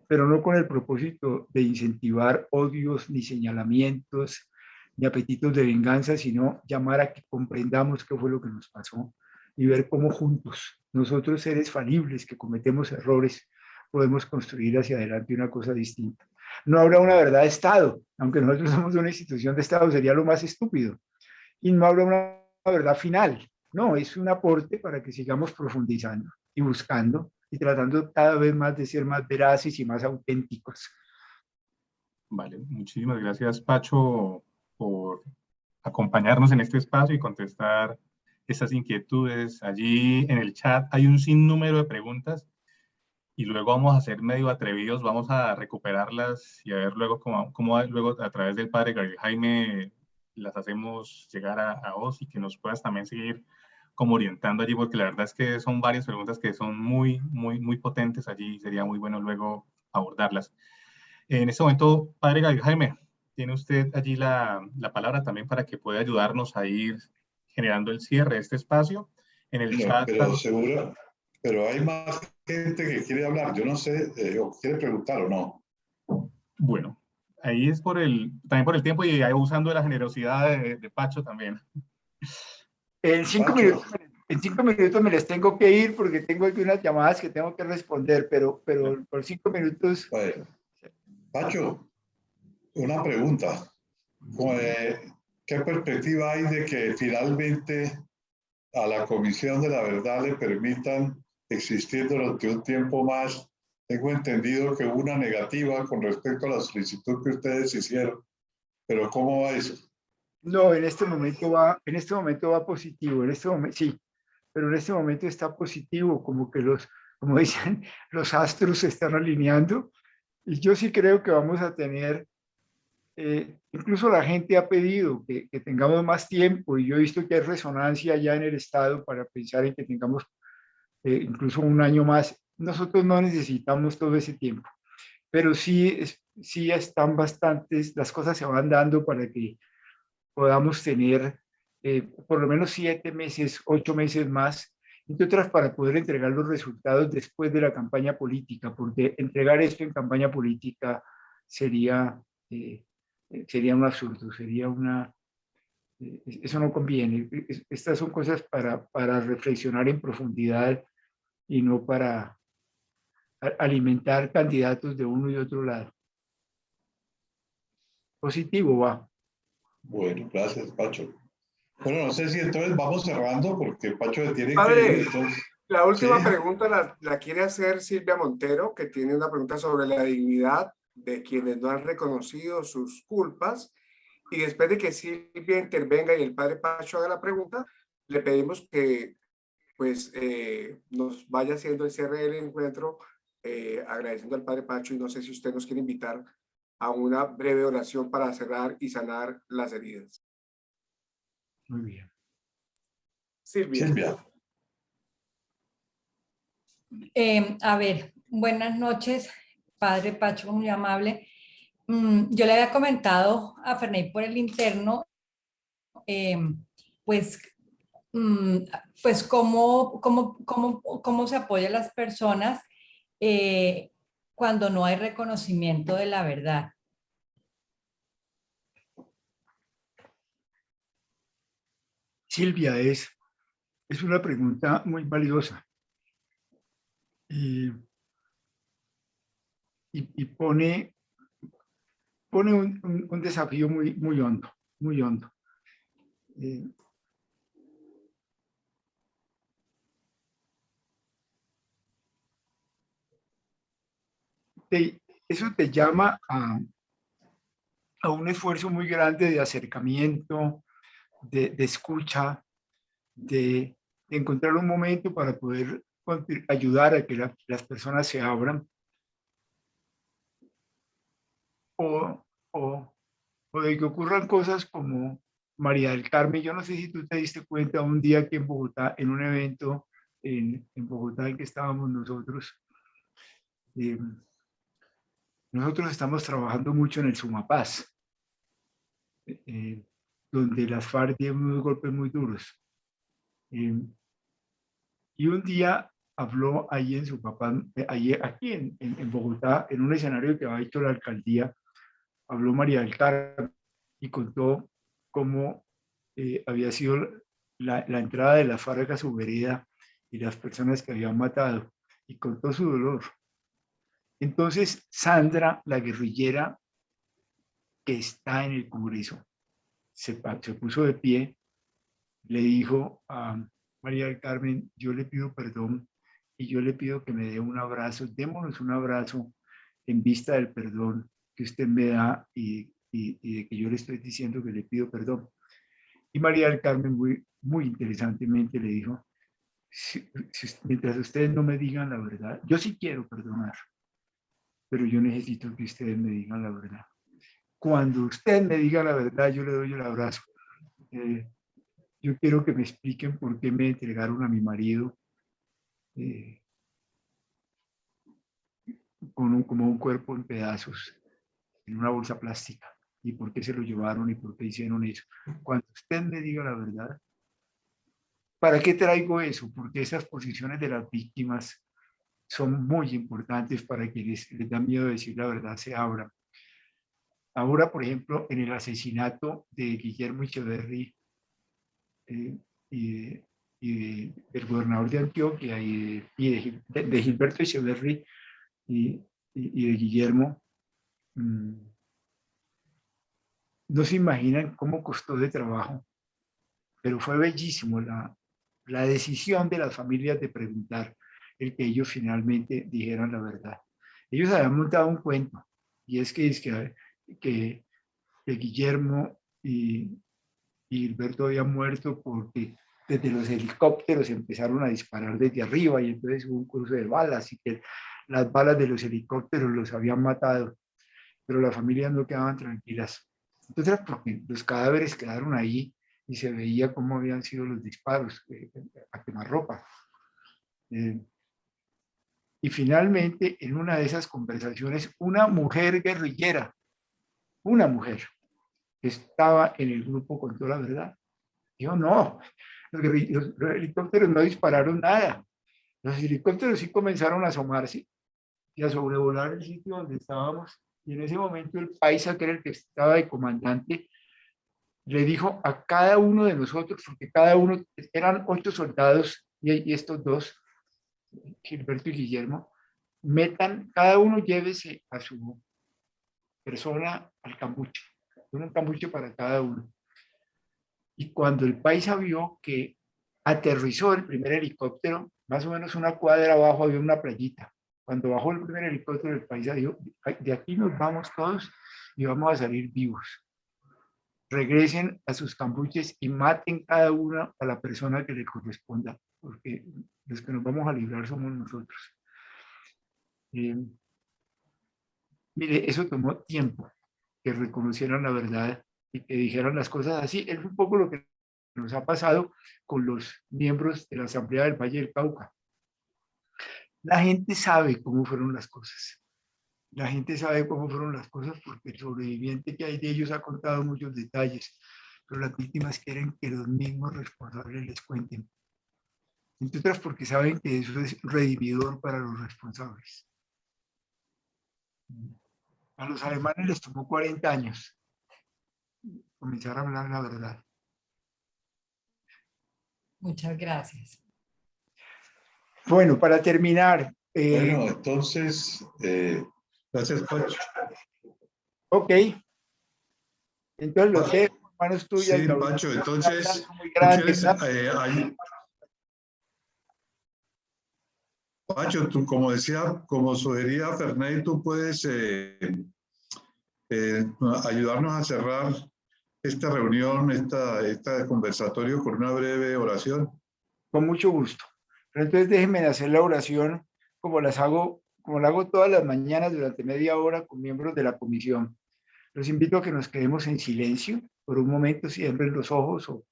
pero no con el propósito de incentivar odios, ni señalamientos, ni apetitos de venganza, sino llamar a que comprendamos qué fue lo que nos pasó y ver cómo juntos, nosotros seres falibles que cometemos errores, podemos construir hacia adelante una cosa distinta. No habrá una verdad de Estado, aunque nosotros somos una institución de Estado, sería lo más estúpido. Y no habrá una verdad final, no, es un aporte para que sigamos profundizando y buscando y tratando cada vez más de ser más veraces y más auténticos. Vale, muchísimas gracias, Pacho, por acompañarnos en este espacio y contestar estas inquietudes. Allí en el chat hay un sinnúmero de preguntas y luego vamos a ser medio atrevidos, vamos a recuperarlas y a ver luego cómo luego a través del padre Gabriel Jaime las hacemos llegar a vos y que nos puedas también seguir como orientando allí, porque la verdad es que son varias preguntas que son muy potentes allí y sería muy bueno luego abordarlas. En este momento, padre Gabriel Jaime, tiene usted allí la palabra también para que pueda ayudarnos a ir generando el cierre de este espacio. En el chat. Pero seguro, pero hay más gente que quiere hablar. Yo no sé, o quiere preguntar o no. Bueno, ahí es también por el tiempo y ahí usando la generosidad de Pacho también. En 5 minutos me les tengo que ir porque tengo aquí unas llamadas que tengo que responder, pero por 5 minutos. Bueno, Pacho, una pregunta. ¿Qué perspectiva hay de que finalmente a la Comisión de la Verdad le permitan existir durante un tiempo más? Tengo entendido que hubo una negativa con respecto a la solicitud que ustedes hicieron, pero ¿cómo va eso? No, en este momento va positivo, sí, pero en este momento está positivo, como que como dicen, los astros se están alineando y yo sí creo que vamos a tener, incluso la gente ha pedido que tengamos más tiempo y yo he visto que hay resonancia ya en el Estado para pensar en que tengamos incluso un año más. Nosotros no necesitamos todo ese tiempo, pero sí están bastantes, las cosas se van dando para que podamos tener por lo menos 7 meses, 8 meses más, entre otras para poder entregar los resultados después de la campaña política, porque entregar esto en campaña política sería un absurdo, eso no conviene. Estas son cosas para reflexionar en profundidad y no para alimentar candidatos de uno y otro lado. Positivo va. Bueno, gracias, Pacho. Bueno, no sé si entonces vamos cerrando porque Pacho tiene Padre, que ir. Entonces, la última ¿sí? pregunta la quiere hacer Silvia Montero, que tiene una pregunta sobre la dignidad de quienes no han reconocido sus culpas. Y después de que Silvia intervenga y el padre Pacho haga la pregunta, le pedimos que pues nos vaya haciendo el cierre del encuentro, agradeciendo al padre Pacho, y no sé si usted nos quiere invitar a una breve oración para cerrar y sanar las heridas. Muy bien. Silvia. A ver, buenas noches, padre Pacho, muy amable. Yo le había comentado a Ferney por el interno, pues cómo se apoya a las personas cuando no hay reconocimiento de la verdad. Silvia, es una pregunta muy valiosa y pone un desafío muy hondo, muy hondo. eso te llama a un esfuerzo muy grande de acercamiento, de escucha, de encontrar un momento para poder ayudar a que las personas se abran, o de que ocurran cosas como María del Carmen. Yo no sé si tú te diste cuenta un día aquí en Bogotá, en un evento en Bogotá en que estábamos nosotros. Nosotros estamos trabajando mucho en el Sumapaz, donde las FARC tienen unos golpes muy duros. Y un día habló ahí en Sumapaz, aquí en Bogotá, en un escenario que había hecho la alcaldía, habló María del Carmen y contó cómo había sido la entrada de la FARC a su vereda y las personas que habían matado, y contó su dolor. Entonces Sandra, la guerrillera que está en el Congreso, se puso de pie, le dijo a María del Carmen: yo le pido perdón y yo le pido que me dé un abrazo, démonos un abrazo en vista del perdón que usted me da y de que yo le estoy diciendo que le pido perdón. Y María del Carmen muy interesantemente le dijo: mientras ustedes no me digan la verdad, yo sí quiero perdonar, pero yo necesito que ustedes me digan la verdad. Cuando usted me diga la verdad, yo le doy el abrazo. Yo quiero que me expliquen por qué me entregaron a mi marido como un cuerpo en pedazos, en una bolsa plástica, y por qué se lo llevaron y por qué hicieron eso. Cuando usted me diga la verdad. ¿Para qué traigo eso? Porque esas posiciones de las víctimas son muy importantes para quienes les da miedo decir la verdad se abran. Ahora, por ejemplo, en el asesinato de Guillermo Echeverry y del gobernador de Antioquia y de Gilberto Echeverry y de Guillermo, no se imaginan cómo costó de trabajo, pero fue bellísimo la decisión de las familias de preguntar el que ellos finalmente dijeran la verdad. Ellos habían montado un cuento, y es que Guillermo y Gilberto habían muerto porque desde los helicópteros empezaron a disparar desde arriba, y entonces hubo un cruce de balas y que las balas de los helicópteros los habían matado, pero las familias no quedaban tranquilas. Entonces, porque los cadáveres quedaron ahí y se veía cómo habían sido los disparos a quemarropa. Y finalmente, en una de esas conversaciones, una mujer guerrillera, una mujer que estaba en el grupo, contó la verdad. Dijo: no, los helicópteros no dispararon nada. Los helicópteros sí comenzaron a asomarse y a sobrevolar el sitio donde estábamos. Y en ese momento el paisa, que era el que estaba de comandante, le dijo a cada uno de nosotros, porque cada uno, eran 8 soldados y estos dos, Gilberto y Guillermo, cada uno llévese a su persona al cambuche, un cambuche para cada uno. Y cuando el paisa vio que aterrizó el primer helicóptero, más o menos una cuadra abajo había una playita. Cuando bajó el primer helicóptero, el paisa dijo: de aquí nos vamos todos y vamos a salir vivos. Regresen a sus cambuches y maten cada uno a la persona que le corresponda, porque los que nos vamos a librar somos nosotros. Mire, eso tomó tiempo, que reconocieran la verdad y que dijeran las cosas así. Es un poco lo que nos ha pasado con los miembros de la Asamblea del Valle del Cauca. La gente sabe cómo fueron las cosas. La gente sabe cómo fueron las cosas porque el sobreviviente que hay de ellos ha contado muchos detalles, pero las víctimas quieren que los mismos responsables les cuenten. Entre otras porque saben que eso es redimidor para los responsables. A los alemanes les tomó 40 años comenzar a hablar la verdad. Muchas gracias. Bueno, para terminar. Bueno, entonces, gracias, Pacho. Ok. Entonces, los dejo, hermanos tuyas. Sí, Pacho, entonces, muy grande. Pacho, tú, como decía, como sugería Ferney, tú puedes ayudarnos a cerrar esta reunión, esta conversatorio con una breve oración. Con mucho gusto. Pero entonces déjenme hacer la oración como la hago todas las mañanas durante media hora con miembros de la comisión. Los invito a que nos quedemos en silencio por un momento, cierren los ojos o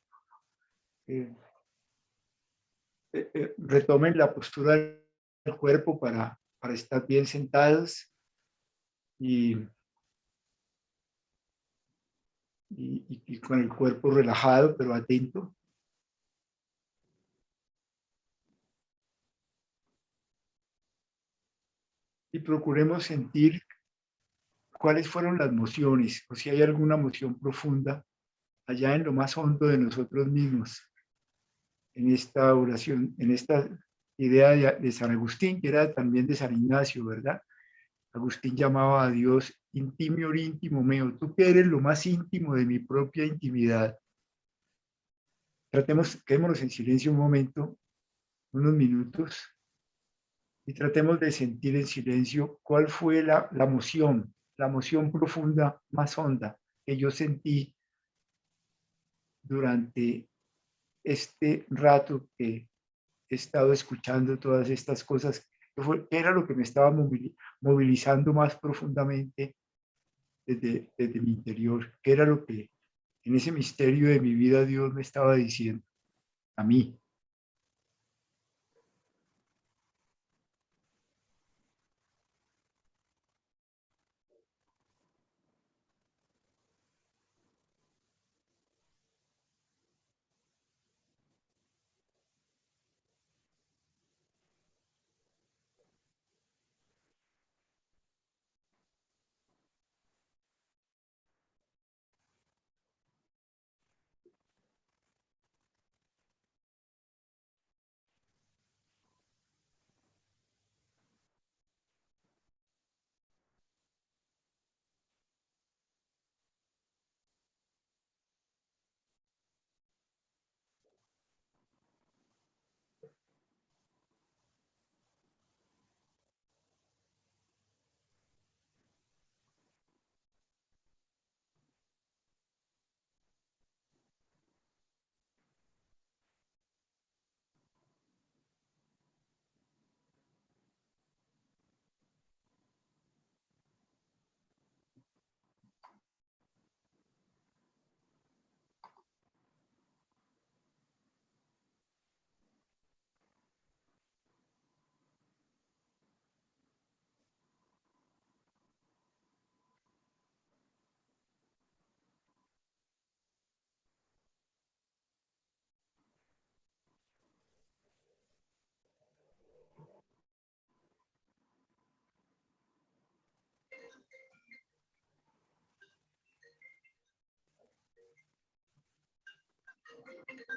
retomen la postura del cuerpo para estar bien sentados y con el cuerpo relajado pero atento. Y procuremos sentir cuáles fueron las emociones, o si hay alguna emoción profunda allá en lo más hondo de nosotros mismos, en esta oración, en esta idea de San Agustín, que era también de San Ignacio, ¿verdad? Agustín llamaba a Dios intimior íntimo meo, tú que eres lo más íntimo de mi propia intimidad. Quedémonos en silencio un momento, unos minutos, y tratemos de sentir en silencio cuál fue la emoción profunda más honda que yo sentí durante este rato que he estado escuchando todas estas cosas. ¿Qué era lo que me estaba movilizando más profundamente desde mi interior? ¿Qué era lo que en ese misterio de mi vida Dios me estaba diciendo a mí?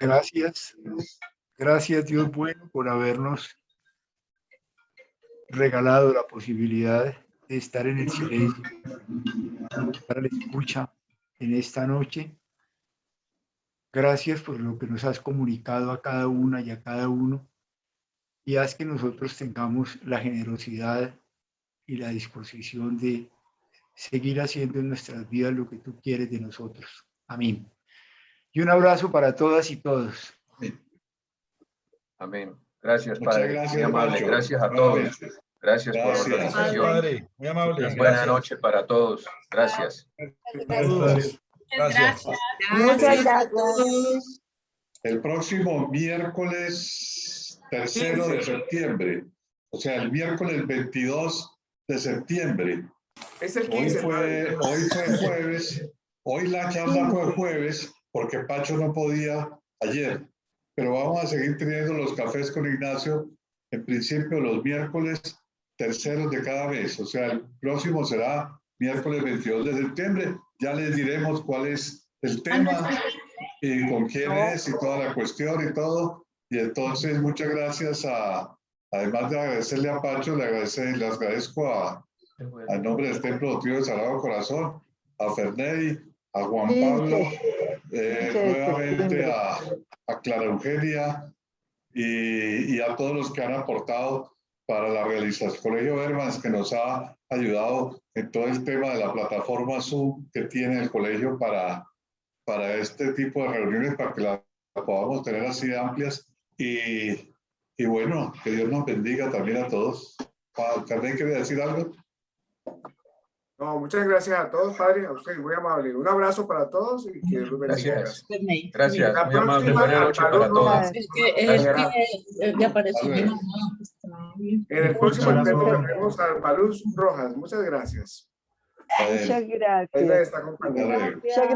Gracias, gracias Dios bueno por habernos regalado la posibilidad de estar en el silencio, para la escucha en esta noche. Gracias por lo que nos has comunicado a cada una y a cada uno, y haz que nosotros tengamos la generosidad y la disposición de seguir haciendo en nuestras vidas lo que tú quieres de nosotros. Amén. Y un abrazo para todas y todos. Amén. Gracias, Muchas Padre. gracias, Muy amable. Pacho. Gracias a todos. Gracias por la organización. Padre, muy amable. Buenas noches para todos. Gracias. Gracias. Muchas gracias. El próximo miércoles 3 de septiembre, o sea, el miércoles 22 de septiembre. Es el 15. Hoy fue jueves, hoy la charla fue jueves, porque Pacho no podía ayer, pero vamos a seguir teniendo los cafés con Ignacio, en principio los miércoles terceros de cada mes, o sea, el próximo será miércoles 22 de septiembre, ya les diremos cuál es el tema y con quién es y toda la cuestión y todo, y entonces muchas gracias además de agradecerle a Pacho, le agradezco a nombre del Templo Votivo del Sagrado Corazón, a Ferney, a Juan Pablo, nuevamente a Clara Eugenia y a todos los que han aportado para la realización, Colegio Hermans, que nos ha ayudado en todo el tema de la plataforma Zoom que tiene el colegio para este tipo de reuniones, para que la podamos tener así de amplias. Y bueno, que Dios nos bendiga también a todos. ¿También quiere decir algo? No, muchas gracias a todos, padre, a ustedes, muy amable. Un abrazo para todos y que Dios los bendiga. Gracias. Gracias, La muy amable. próxima, Buenas noches para todos. Ya apareció mi mamá. En el próximo encuentro tendremos a Paluz Rojas. Muchas gracias. Muchas gracias. Ahí la está acompañando. Muchas gracias.